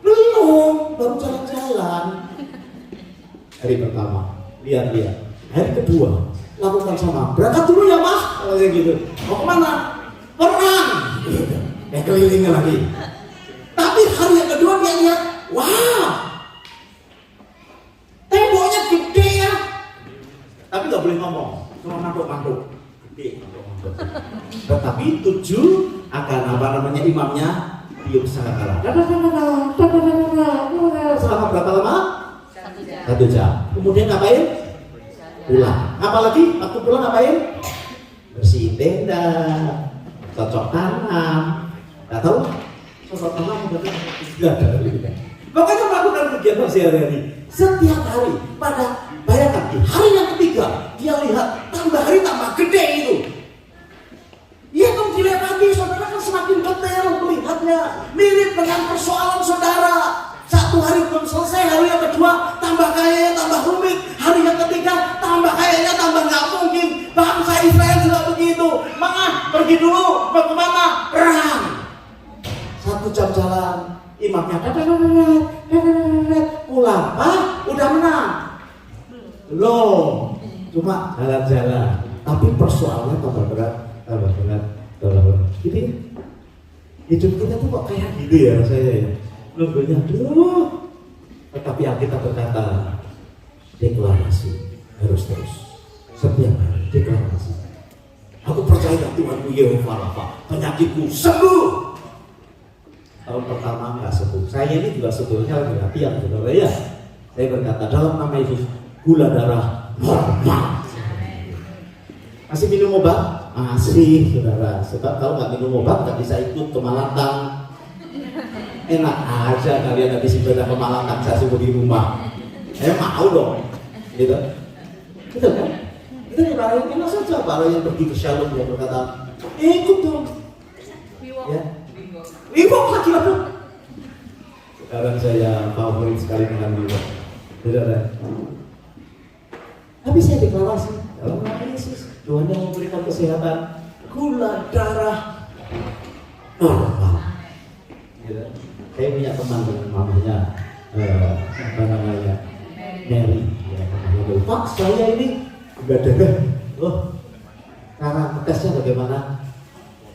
Belum, baru jalan-jalan. Hari pertama, lihat. Hari kedua, lakukan sama. Berangkat dulu ya mas, kayak gitu. Mau kemana? Perang. Kelilingnya lagi. Tapi hari yang kedua dia lihat, wah, temboknya gede ya. Tapi nggak boleh ngomong, cuma mantuk-mantuk. Tetapi tuju akan apa namanya imamnya tiup sangkakala. Selama berapa lama? 1 jam. Kemudian ngapain? Pulang. Apalagi waktu pulang ngapain? Bersihin tenda, cocok tanam. Nggak tahu? Cocok tanam udah nggak ada. Makanya melakukan kegiatan sehari-hari. Setiap hari pada bayangkan di hari yang ketiga dia lihat tambah hari tambah gede itu. Ia dong dilewati, saudara kan semakin detail melihatnya. Mirip dengan persoalan saudara. 1 hari belum selesai, hari yang kedua tambah kayanya tambah rumit, hari yang ketiga tambah kayanya tambah nggak mungkin. Bangsa Israel juga begitu. Pergi dulu, mau kemana? Perang. 1 jam jalan, imamnya pulang. Udah menang? Belum, cuma jalan-jalan. Tapi persoalannya tambah berat. Jadi hidup kita tuh kok kayak gitu ya rasanya ya. Nunggunya dulu. Tetapi Alkitab berkata deklarasi harus terus. Setiap hari deklarasi. Aku percaya Tuhanku Yehova Rafa, penyakitku sembuh. Tahun pertama nggak sembuh. Saya ini juga sebetulnya lagi latihan, saudara ya. Saya berkata dalam nama Yesus, gula darah normal. Masih minum obat? Masih, saudara. Sebab kalau nggak minum obat nggak bisa ikut ke Malatang. Enak aja kalian habis ibadah ke Malatang, saya suruh di rumah. Mau dong, gitu. Betul kan? Itu ibaratnya enak saja. Para yang pergi ke Shalom dia berkata, ikut dong. Ya. Wiwok lagi lah. Sekarang saya favorit sekali dengan Wiwok. Saudara. Tapi saya deklarasi dalam nama Yesus, Tuhan yang memberikan kesehatan, gula darah normal. Gitu. Saya punya teman dengan mamanya, apa namanya, Mary. Ya, Pak, saya ini gula darah. Cara tesnya bagaimana?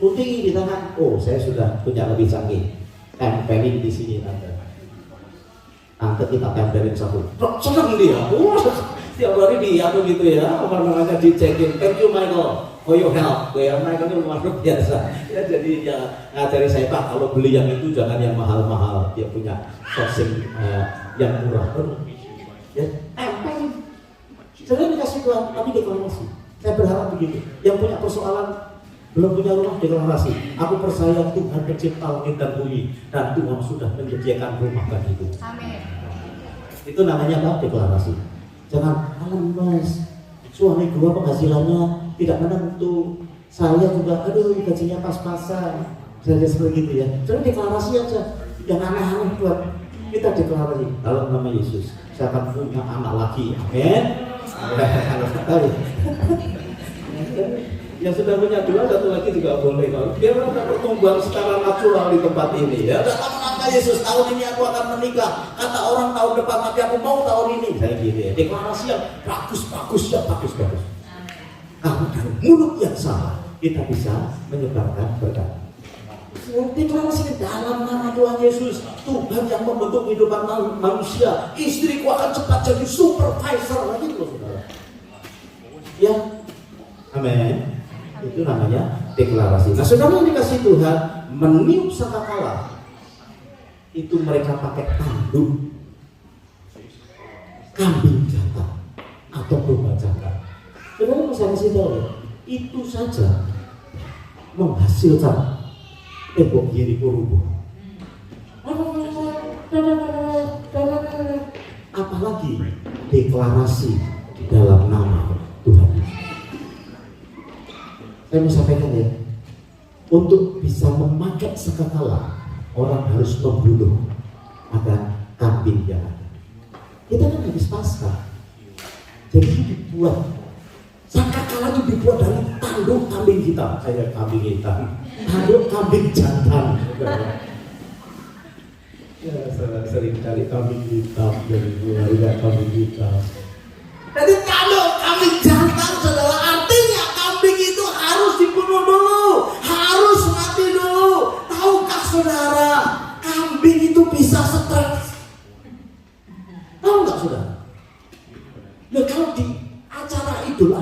Putih di tangan. Oh, saya sudah punya lebih canggih. Tempelin di sini tante. Tante kita tempelin satu. Seneng dia. Tiap hari dia begitu ya, apa namanya dicekin. Thank you Michael for your help. Ya Michael itu luar biasa. Ya jadi ya ngajari saya Pak, kalau beli yang itu jangan yang mahal-mahal. Dia punya sourcing yang murah. Ya, saya dikasih Tuhan, tapi deklarasi. Saya berharap begitu. Yang punya persoalan belum punya rumah deklarasi. Aku percaya Tuhan pencipta langit dan bumi dan Tuhan sudah menyediakan rumah bagi itu. Amin. Itu namanya apa? Deklarasi. Jangan, mas, suami gua penghasilannya tidak menentu, saya juga, gajinya pas-pasan, saya seperti gitu ya. Jadi deklarasi aja, yang aneh-aneh buat kita deklarasi. Dalam nama Yesus, saya akan punya anak lagi, amin. Yang sudah punya 2, 1 lagi juga boleh. Biar ada pertumbuhan secara natural di tempat ini. Ya, dalam nama Yesus, tahun ini aku akan menikah. Kata orang tahun depan, tapi aku mau tahun ini. Saya gitu ya. Deklarasi yang bagus. Karena dari mulut yang sama kita bisa menyebarkan berkat. Deklarasi dalam nama Tuhan Yesus, Tuhan yang membentuk kehidupan manusia. Istriku akan cepat jadi supervisor lagi loh, saudara. Ya, amin. Itu namanya deklarasi. Nah, saudara yang dikasih Tuhan, meniup sangkakala itu mereka pakai tanduk kambing jantan atau domba jantan. Saudara mau saya kasih tahu ya, itu saja menghasilkan tembok Yeriko rubuh. Apalagi deklarasi di dalam nama Tuhan. Saya mau sampaikan ya, untuk bisa memakai sangkakala orang harus membunuh ada kambing yang ada. Kita kan habis Paskah, jadi dibuat sangkakala itu dibuat dari tanduk kambing hitam. Saya kambing hitam, tanduk kambing jantan. Ya, saya sering cari kambing hitam dari keluarga kambing hitam. Jadi tanduk kambing jantan, saudara, artinya kambing itu harus dibunuh dulu, harus mati dulu. Tahukah saudara, kambing itu bisa stres? Tahu nggak saudara? Nah, kalau di acara Idul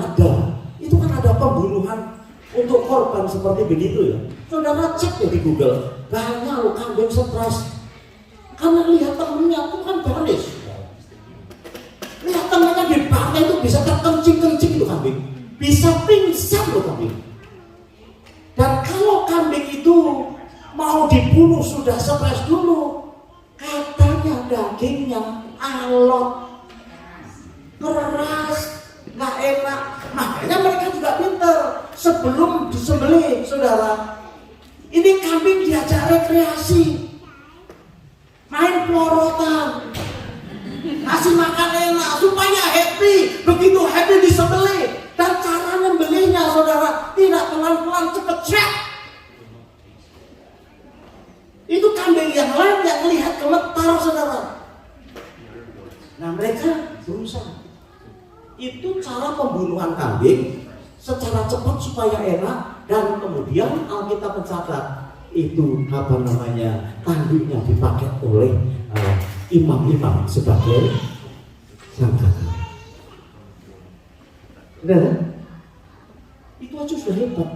untuk korban seperti begitu ya. Saudara cek ya di Google, banyak loh kambing stres. Karena lihat temennya itu kan baris. Lihat temennya di bangnya itu bisa terkencing-kencing itu kambing. Bisa pingsan loh kambing. Dan kalau kambing itu mau dibunuh sudah stres dulu. Katanya dagingnya alot, keras, nggak enak. Makanya mereka juga pinter. Sebelum disembelih, saudara, ini kambing diajak rekreasi, main pelorotan, kasih makan enak supaya happy. Begitu happy disembelih. Dan cara membelihnya, saudara, tidak pelan-pelan, cepet cek. Itu kambing yang lain yang melihat gemetar, saudara. Nah, mereka berusaha. Itu cara pembunuhan kambing secara cepat supaya enak, dan kemudian Alkitab mencatat itu tanduknya dipakai oleh imam-imam sebagai sangkatan. Benar? Itu aja sudah hebat.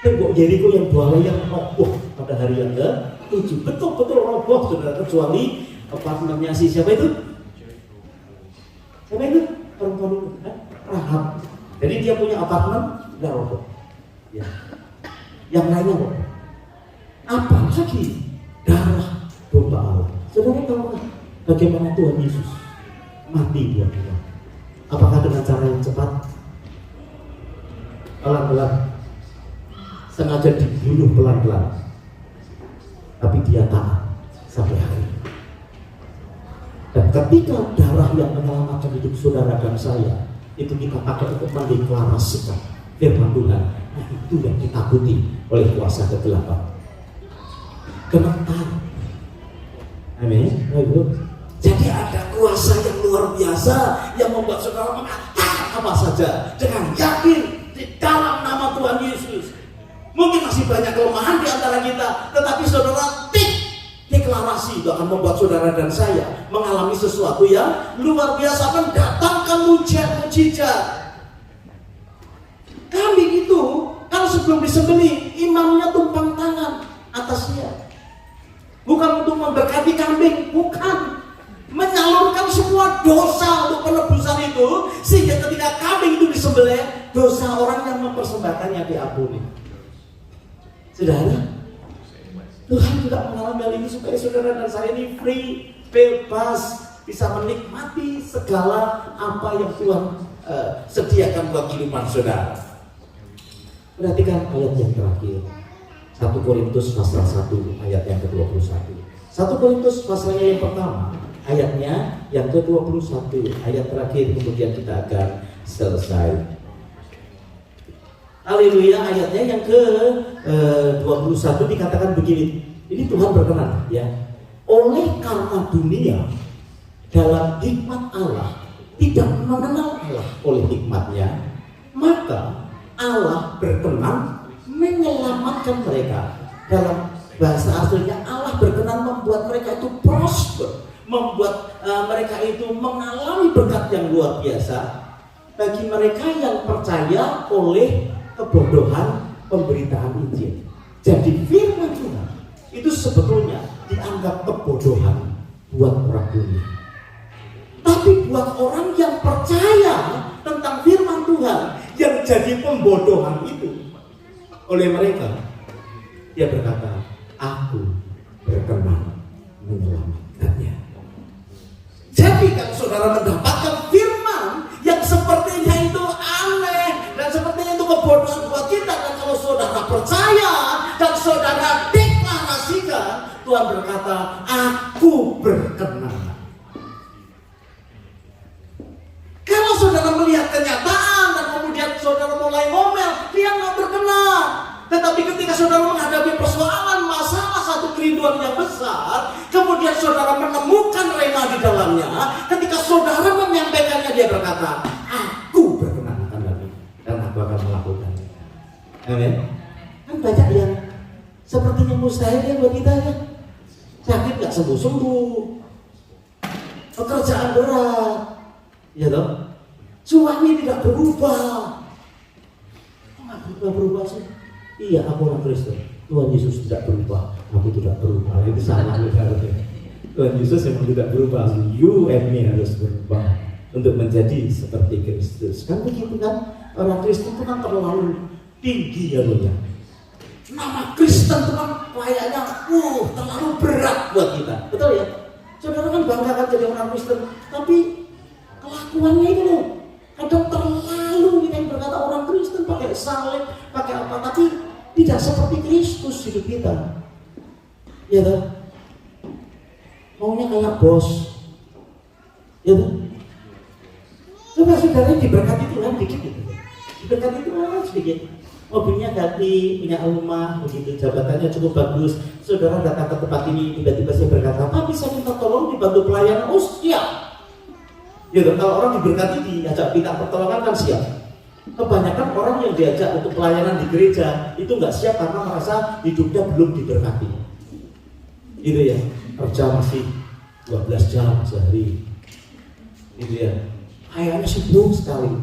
Tembok Yeriko yang dua yang roboh pada hari yang ke-7, betul-betul roboh, saudara, kecuali apartemennya si siapa itu? Siapa itu? Perempuan itu, Rahab. Jadi dia punya apartemen, nggak roboh. Ya. Yang lainnya roboh. Apa lagi? Darah domba Allah. Saudara tahu nggak bagaimana Tuhan Yesus mati buat kita? Apakah dengan cara yang cepat? Pelan-pelan. Sengaja dibunuh pelan-pelan. Tapi dia taat sampai hari ini. Dan ketika darah yang menyelamatkan hidup saudara dan saya itu kita pakai untuk mendeklarasikan firman Tuhan, nah itu yang ditakuti oleh kuasa kegelapan. Gemetar. Amin. Jadi ada kuasa yang luar biasa yang membuat saudara mengatakan apa saja dengan yakin di dalam nama Tuhan Yesus. Mungkin masih banyak kelemahan di antara kita, tetapi saudara deklarasi itu akan membuat saudara dan saya mengalami sesuatu yang luar biasa, mendatangkan mujizat. Kambing itu kalau sebelum disembelih, imamnya tumpang tangan atasnya. Bukan untuk memberkati kambing, bukan. Menyalurkan semua dosa untuk penebusan itu, sehingga ketika kambing itu disembelih, dosa orang yang mempersembahkannya diampuni. Saudara, Tuhan juga mengalami hal ini supaya saudara dan saya ini free, bebas, bisa menikmati segala apa yang Tuhan sediakan buat kehidupan saudara. Perhatikan ayat yang terakhir, 1 Korintus pasal 1 ayat yang ke-21. 1 Korintus pasalnya yang pertama, ayatnya yang ke-21, ayat terakhir, kemudian kita akan selesai. Haleluya, ayatnya yang ke-21 dikatakan begini. Ini Tuhan berkenan ya. Oleh karena dunia dalam hikmat Allah tidak mengenal Allah oleh hikmatnya, maka Allah berkenan menyelamatkan mereka. Dalam bahasa aslinya Allah berkenan membuat mereka itu prosper, membuat mereka itu mengalami berkat yang luar biasa bagi mereka yang percaya oleh kebodohan pemberitaan Injil. Jadi firman Tuhan itu sebetulnya dianggap kebodohan buat orang dunia. Tapi buat orang yang percaya tentang firman Tuhan, yang jadi pembodohan itu oleh mereka, dia berkata, aku berkenan menyelamatkannya. Jadi kalau saudara mendapatkan firman yang sepertinya itu aneh dan sepertinya itu kebodohan buat kita, dan kalau saudara percaya dan saudara deklarasikan, Tuhan berkata, aku berkenan. Kalau saudara melihat kenyataan dan kemudian saudara mulai ngomel, dia nggak berkenan. Tetapi ketika saudara menghadapi persoalan, masalah, satu kerinduan yang besar, kemudian saudara menemukan rema di dalamnya, ketika saudara menyampaikannya, dia berkata, aku berkenan akan hal ini dan aku akan melakukannya. Amin. Kan banyak yang sepertinya mustahil ya buat kita ya. Sakit nggak sembuh-sembuh, pekerjaan berat, ya toh, suami tidak berubah. Kok nggak berubah berubah sih? Iya, aku orang Kristen. Tuhan Yesus tidak berubah, aku tidak berubah. Itu salah berarti. Tuhan Yesus memang tidak berubah. You and me harus berubah untuk menjadi seperti Kristus. Kan begitu kan? Orang Kristen itu kan terlalu tinggi ya loh ya. Nama Kristen itu kan kayaknya terlalu berat buat kita. Betul ya? Saudara kan bangga kan jadi orang Kristen, tapi kelakuannya itu loh kadang terlalu kita yang berkata orang Kristen pakai salib, pakai apa, tapi tidak seperti Kristus hidup kita. Ya kan? Maunya kayak bos. Ya kan? Coba saudara diberkati Tuhan dikit gitu. Diberkati Tuhan sedikit. Mobilnya ganti, punya rumah, begitu, jabatannya cukup bagus. Saudara datang ke tempat ini, tiba-tiba saya berkata, Pak bisa minta tolong dibantu pelayanan? Oh siap. Ya, kalau orang diberkati diajak minta pertolongan kan siap. Kebanyakan orang yang diajak untuk pelayanan di gereja itu nggak siap karena merasa hidupnya belum diberkati. Gitu ya, kerja masih 12 jam sehari. Gitu ya, kayaknya sibuk sekali.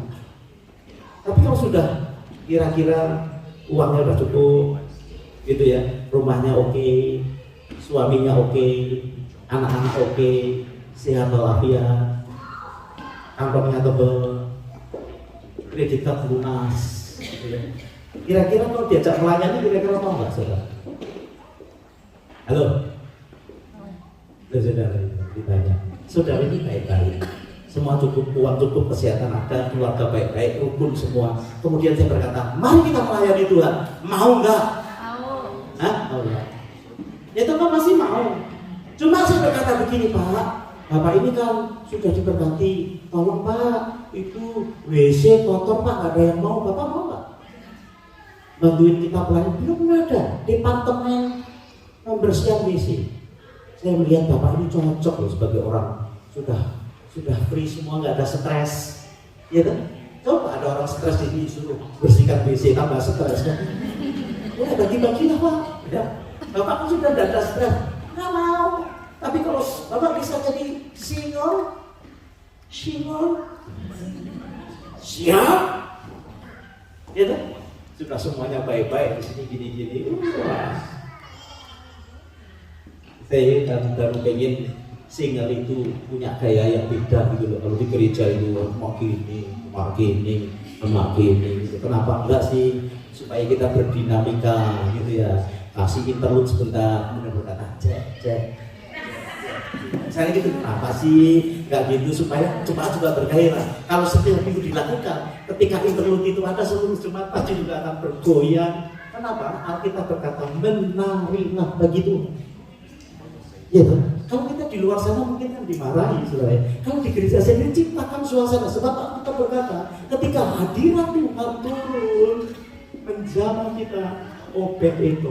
Tapi kalau sudah kira-kira uangnya udah cukup, gitu ya, rumahnya oke, suaminya oke, anak-anak oke, sehat walafiat, kantongnya tebel, kredit card lunas, gitu ya. Kira-kira kalau diajak melayani, kira-kira mau nggak saudara? Halo, saudara ditanya, saudara ini baik-baik. Semua cukup, uang cukup, kesehatan ada, keluarga baik-baik, rukun semua. Kemudian saya berkata, mari kita melayani Tuhan. Mau nggak? Mau. Hah? Mau nggak? Ya Tuhan masih mau. Cuma saya berkata begini, Pak, Bapak ini kan sudah diberkati. Tolong Pak, itu WC kotor Pak, nggak ada yang mau. Bapak mau nggak? Bantuin kita pelayani? Belum ada. Departemen pembersihan WC. Saya melihat Bapak ini cocok loh sebagai orang sudah free semua, nggak ada stres, ya kan? Coba ada orang stres di sini suruh bersihkan WC tambah stres kan? Ya bagi-bagi lah Pak. Ya, Bapak kan sudah tidak ada stres, nggak mau. Tapi kalau Bapak bisa jadi single, siap, ya kan? Sudah semuanya baik-baik di sini gini-gini. Saya kan baru pengen single itu punya gaya yang beda gitu loh. Kalau di gereja itu makin ini gitu. Kenapa enggak sih? Supaya kita berdinamika gitu ya. Kasih interlude sebentar, kemudian berkata cek. Saya gitu, kenapa sih? Enggak gitu supaya jemaat juga bergairah. Kalau setiap minggu dilakukan, ketika interlude itu ada, seluruh jemaat pasti juga akan bergoyang. Kenapa? Alkitab berkata menarilah bagi Tuhan. Ya kan? Kalau kita di luar sana mungkin kan dimarahi saudara. Kalau di gereja sendiri ciptakan suasana. Sebab kita berkata ketika hadirat Tuhan turun menjamah kita, obet itu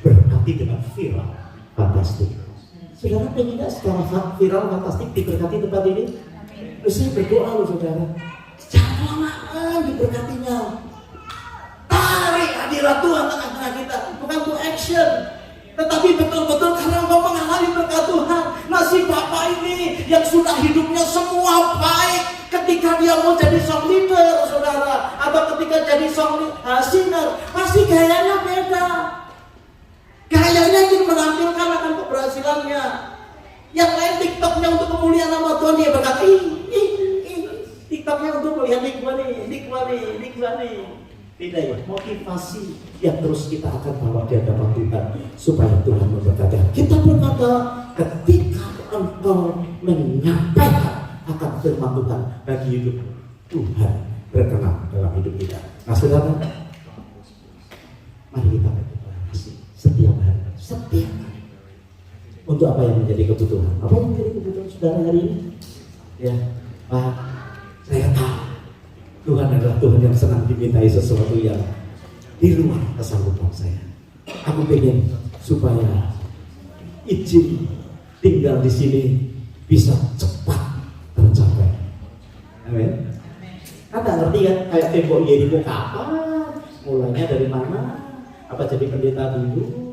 berkati dengan viral, fantastik. Saudara pengen nggak secara viral, fantastik diberkati tempat ini? Terus saya berdoa loh saudara, jangan kelamaan diberkatinya. Tarik hadirat Tuhan tengah-tengah kita, bukan to action. Tetapi betul-betul karena engkau mengalami berkat Tuhan. Nasib Bapak ini yang sudah hidupnya semua baik, ketika dia mau jadi song leader saudara, atau ketika jadi song singer, pasti gayanya beda. Gayanya ingin menampilkan akan keberhasilannya. Yang lain TikToknya untuk kemuliaan nama Tuhan, dia berkata TikToknya untuk melihat nikmati. Tidak ya, motivasi yang terus kita akan bawa di hadapan Tuhan supaya Tuhan memberkati. Kita berkata ketika engkau menyampaikan akan firman Tuhan bagi hidup Tuhan berkenan dalam hidup kita. Nah saudara, mari kita berdeklarasi setiap hari untuk apa yang menjadi kebutuhan. Apa yang menjadi kebutuhan saudara hari ini? Ya, Pak, saya tahu Tuhan adalah Tuhan yang senang dimintai sesuatu yang di luar kesanggupan saya. Aku pengen supaya izin tinggal di sini bisa cepat tercapai. Amin. Anda ngerti kan? Kayak tembok Yeriko kapan? Mulainya dari mana? Apa jadi pendeta dulu?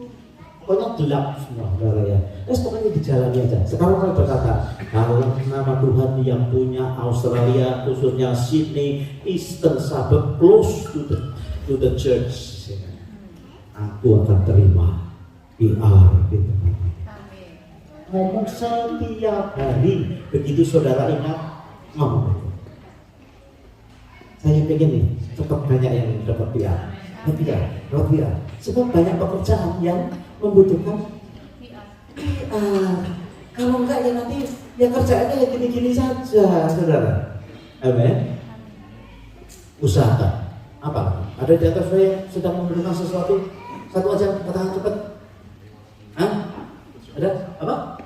Pokoknya gelap semua, saudara ya. Pokoknya dijalani aja. Sekarang saya berkata, kalau nama Tuhan yang punya Australia, khususnya Sydney, Eastern Suburb, close to the to the church, aku akan terima PR di tempat ini. Ngomong setiap hari. Begitu saudara ingat, ngomong itu. Saya pengen nih, cepat banyak yang dapat PR. PR. Sebab banyak pekerjaan yang membutuhkan PR. Kalau enggak ya nanti ya kerjaannya ya gini-gini saja, saudara. Amin. Usahakan. Apa? Ada di atas saya yang sedang membutuhkan sesuatu? Satu aja, katakan cepat. Hah? Ada? Apa?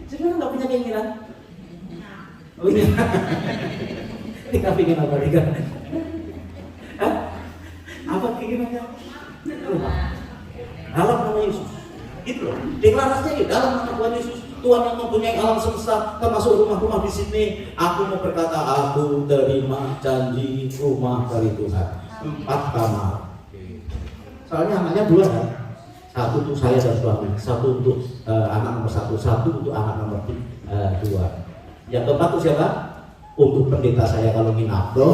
Sebenarnya nggak punya keinginan. Oh iya. Tidak ingin apa nih kan? Hah? Apa keinginannya? Dalam nama Yesus. Gitu loh. Deklarasinya di dalam nama Tuhan Yesus. Tuhan yang mempunyai alam semesta, termasuk rumah-rumah di sini. Aku mau berkata, aku terima janji rumah dari Tuhan. 4 kamar. Soalnya anaknya 2 kan? 1 untuk saya dan suami, 1 untuk anak nomor 1, 1 untuk anak nomor 2. Yang keempat itu siapa? Untuk pendeta saya kalau nginap. Gitu.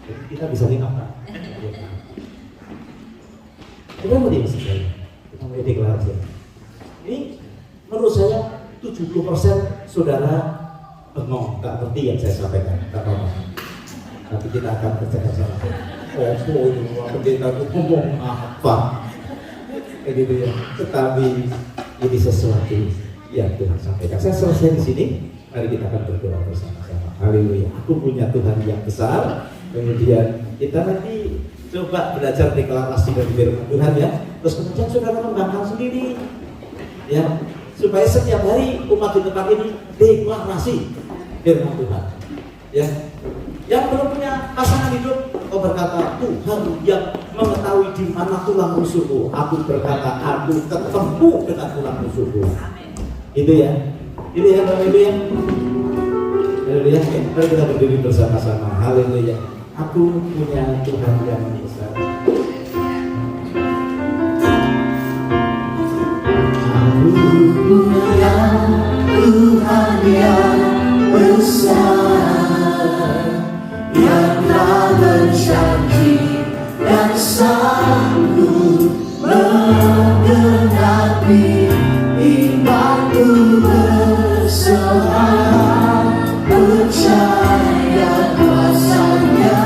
Jadi kita bisa nginap kan? Kita mau saya. Kita mau deklarasi. Ini menurut saya 70% saudara bengong, nggak ngerti yang saya sampaikan, nggak apa-apa. Tapi kita akan kerjakan sama. Oh, itu pendeta itu ngomong apa? Kayak gitu ya. Tetapi ini sesuatu yang Tuhan sampaikan. Saya selesai di sini. Mari kita akan berdoa bersama-sama. Haleluya. Aku punya Tuhan yang besar. Kemudian kita nanti coba belajar deklarasi dari firman Tuhan ya. Terus kemudian saudara mengembangkan sendiri. Ya, supaya setiap hari umat di tempat ini deklarasi firman Tuhan. Ya, yang belum punya pasangan hidup, kau berkata Tuhan yang mengetahui di mana tulang rusukku. Aku berkata aku ketemu dengan tulang rusukku. Itu ya, itu ya, Bapak Ibu ya. Haleluya. Mari kita berdiri bersama-sama. Haleluya. Aku punya Tuhan yang besar. Punya Tuhan yang besar, yang telah berjanji dan sanggup menggenapi imanku berserah, percaya kuasanya,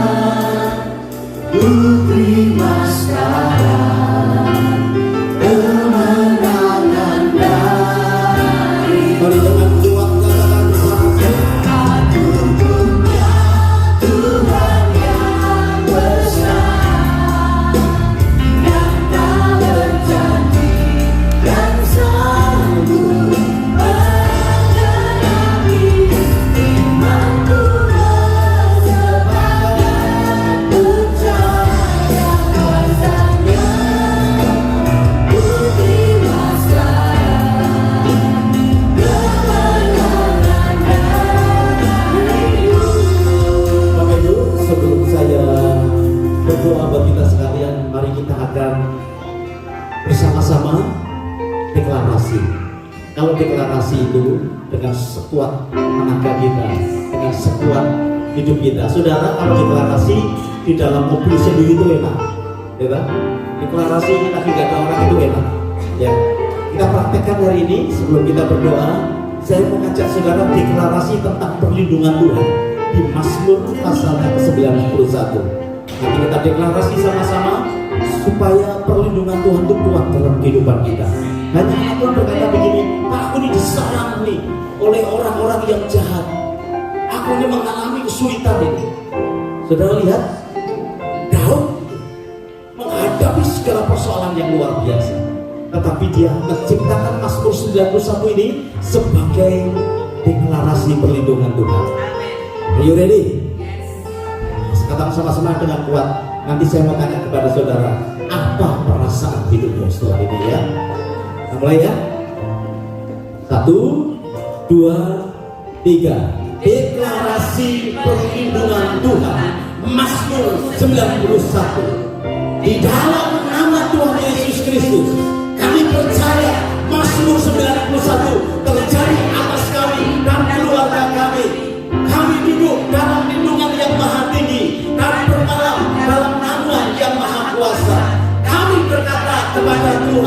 ku terima sekarang kemenangan dari Mari dengan kuat katakan bersama. aku punya Tuhan yang besar, yang tak berjanji dan sanggup menggenapi imanku bersepakat, percaya kuasanya, ku terima sekarang kemenangan darimu. Bapak Ibu, sebelum saya berdoa buat kita sekalian, mari kita akan bersama-sama deklarasi. Kalau deklarasi itu dengan sekuat tenaga kita, dengan sekuat hidup kita. Saudara, kalau deklarasi di dalam mobil sendiri itu enak, ya kan? Deklarasi kita tidak ada orang itu enak. Ya, kita praktekkan hari ini sebelum kita berdoa. Saya mengajak saudara deklarasi tentang perlindungan Tuhan di Mazmur pasalnya ke-91. Nanti kita deklarasi sama-sama supaya perlindungan Tuhan itu kuat dalam kehidupan kita. Banyak orang berkata begini, Pak, aku ini diserang nih oleh orang-orang yang jahat. Aku ini mengalami kesulitan ini. Saudara lihat, Daud menghadapi segala persoalan yang luar biasa. Tetapi dia menciptakan Mazmur 91 ini sebagai deklarasi perlindungan Tuhan. Are you ready? Katakan sama-sama dengan kuat. Nanti saya mau tanya kepada saudara, apa perasaan hidupmu setelah ini ya? Kita mulai ya. 1, 2, 3. Deklarasi perlindungan Tuhan. Mazmur 91. Di dalam nama Tuhan Yesus Kristus, kami percaya Mazmur 91 terjadi atas kami dan keluarga kami. Kami duduk dalam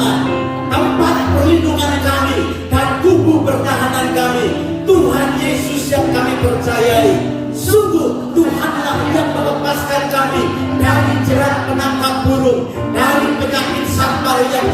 Tuhan, tempat perlindungan kami dan tubuh pertahanan kami, Tuhan Yesus yang kami percayai. Sungguh Tuhanlah yang melepaskan kami dari jerat penangkap burung, dari penyakit sampar yang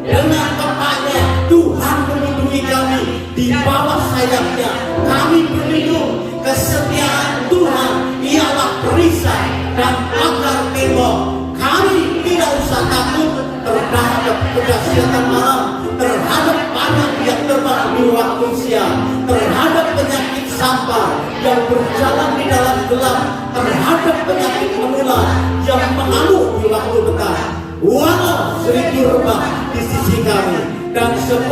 dengan bapaknya Tuhan melindungi kami. Di bawah sayapnya kami berlindung. Kesetiaan Tuhan ialah perisai dan pagar tembok. Kami tidak usah takut terhadap kedahsyatan malam, terhadap panah yang terbang di waktu siang, terhadap penyakit sampar yang berjalan di dalam gelap, terhadap penyakit menular yang mengamuk di waktu petang. Walau 1000 rebah di sisi kami dan 10.000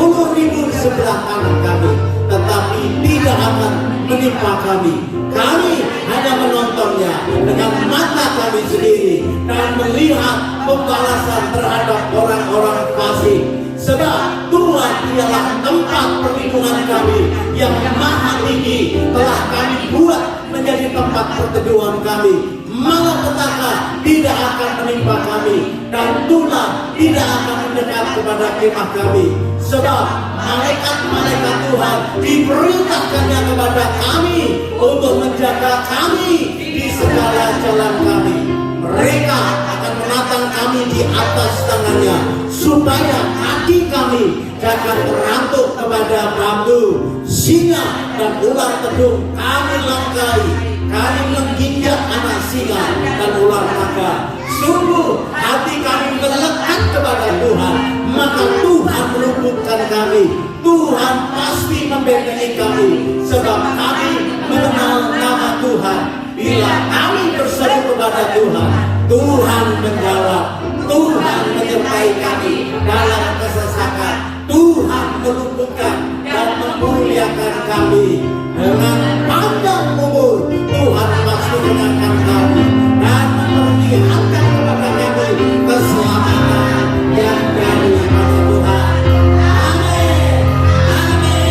sebelah kanan kami, tetapi tidak akan menimpa kami. Kami hanya menontonnya dengan mata kami sendiri dan melihat pembalasan terhadap orang-orang fasik. Sebab Tuhan ialah tempat perlindungan kami yang maha tinggi, telah kami buat menjadi tempat perteduhan kami. Malapetaka tidak akan menimpa kami dan tulah tidak akan mendekat kepada kemah kami. Sebab malaikat-malaikat Tuhan diperintahkannya kepada kami untuk menjaga kami di segala jalan kami. Mereka akan menatang kami di atas tangannya, supaya kaki kami jangan terantuk kepada bambu, singa dan ular tedung kami langkai. Kami menginjak anak singa dan ular naga. Sungguh hati kami melekat kepada Tuhan, maka Tuhan meluputkan kami. Tuhan pasti membentengi kami, sebab kami mengenal nama Tuhan. Bila kami berseru kepada Tuhan, Tuhan menjawab. Tuhan menyertai kami dalam kesesakan. Tuhan meluputkan dan memuliakan kami. Dengan panjang umur Tuhan pasti menangkan kami dan memperlihatkan kepada kami keselamatan yang dari Tuhan. Amin. Amin.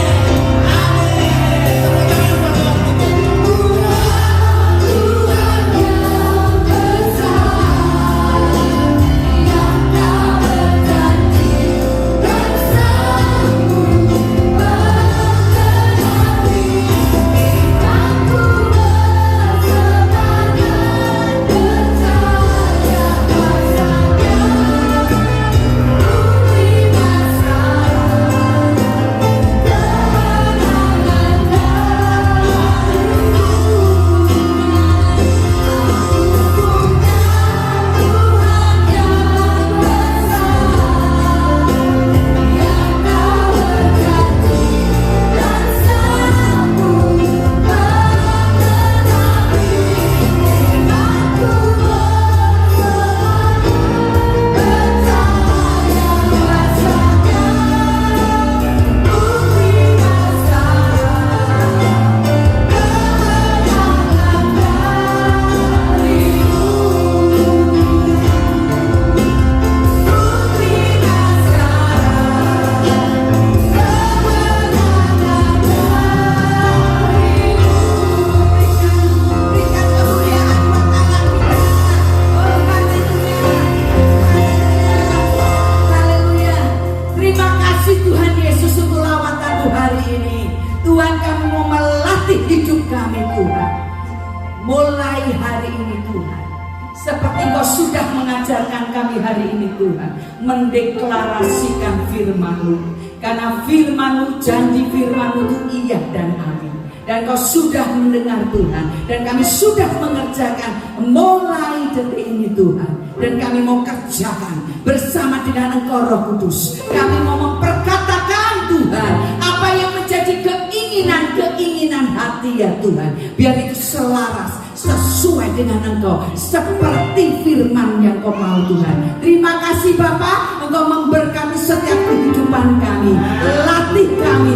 Mendeklarasikan firman-Mu, karena firman-Mu, janji firman-Mu itu iya dan amin. Dan Kau sudah mendengar Tuhan, dan kami sudah mengerjakan mulai detik ini Tuhan. Dan kami mau kerjakan bersama dengan Engkau Roh Kudus. Kami mau memperkatakan Tuhan apa yang menjadi keinginan hati ya Tuhan, biar itu selaras sesuai dengan Engkau, seperti firman yang Kau mau Tuhan. Terima kasih Bapa, Engkau memberkati setiap kehidupan kami. Latih kami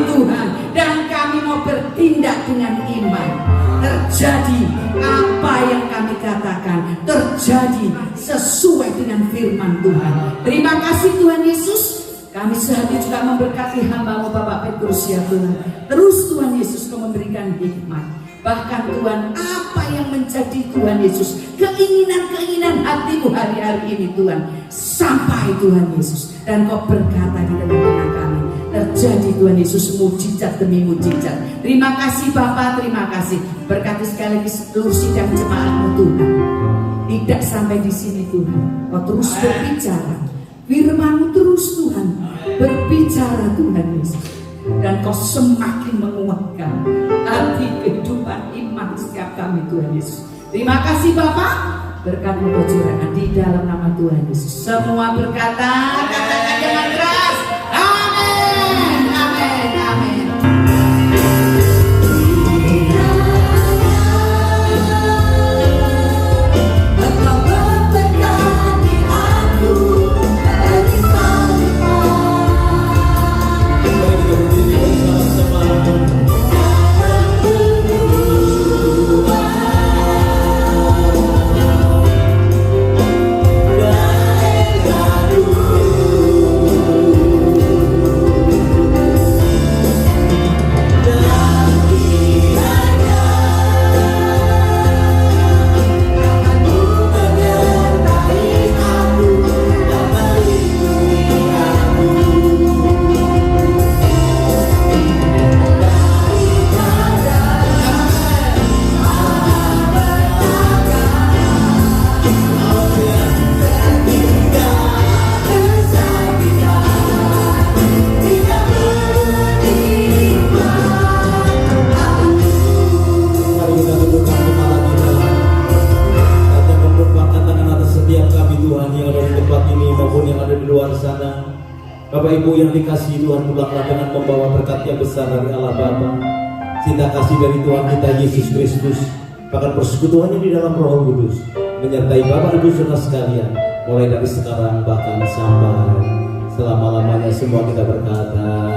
Tuhan, dan kami mau bertindak dengan iman. Terjadi apa yang kami katakan, terjadi sesuai dengan firman Tuhan. Terima kasih Tuhan Yesus. Kami sehati juga memberkati hamba-Mu Bapak Petrus ya Tuhan. Terus Tuhan Yesus Kau memberikan hikmat. Bahkan Tuhan, apa yang menjadi Tuhan Yesus keinginan-keinginan hatimu hari-hari ini Tuhan sampai Tuhan Yesus, dan Kau berkata di tengah-tengah kami terjadi Tuhan Yesus mujizat demi mujizat. Terima kasih Bapa, terima kasih. Berkati sekali lagi seluruh sidang jemaat-Mu Tuhan. Tidak sampai di sini Tuhan, Kau terus berbicara. Firman-Mu terus Tuhan berbicara Tuhan Yesus, dan Kau semakin menguatkan hati kehidupan iman setiap kami Tuhan Yesus. Terima kasih Bapak, berkat-Mu Kau curahkan di dalam nama Tuhan Yesus. Semua berkata, katakan dengan keras, amin, amin, amin. Engkau memberkati aku dari Salibah. Mari kita berdiri bersama-sama. Bapak Ibu yang dikasihi Tuhan, pulanglah dengan membawa berkat yang besar dari Allah Bapa, cinta kasih dari Tuhan kita Yesus Kristus, bahkan persekutuannya di dalam Roh Kudus menyertai Bapak Ibu saudara sekalian, mulai dari sekarang bahkan sampai selama-lamanya. Semua kita berkata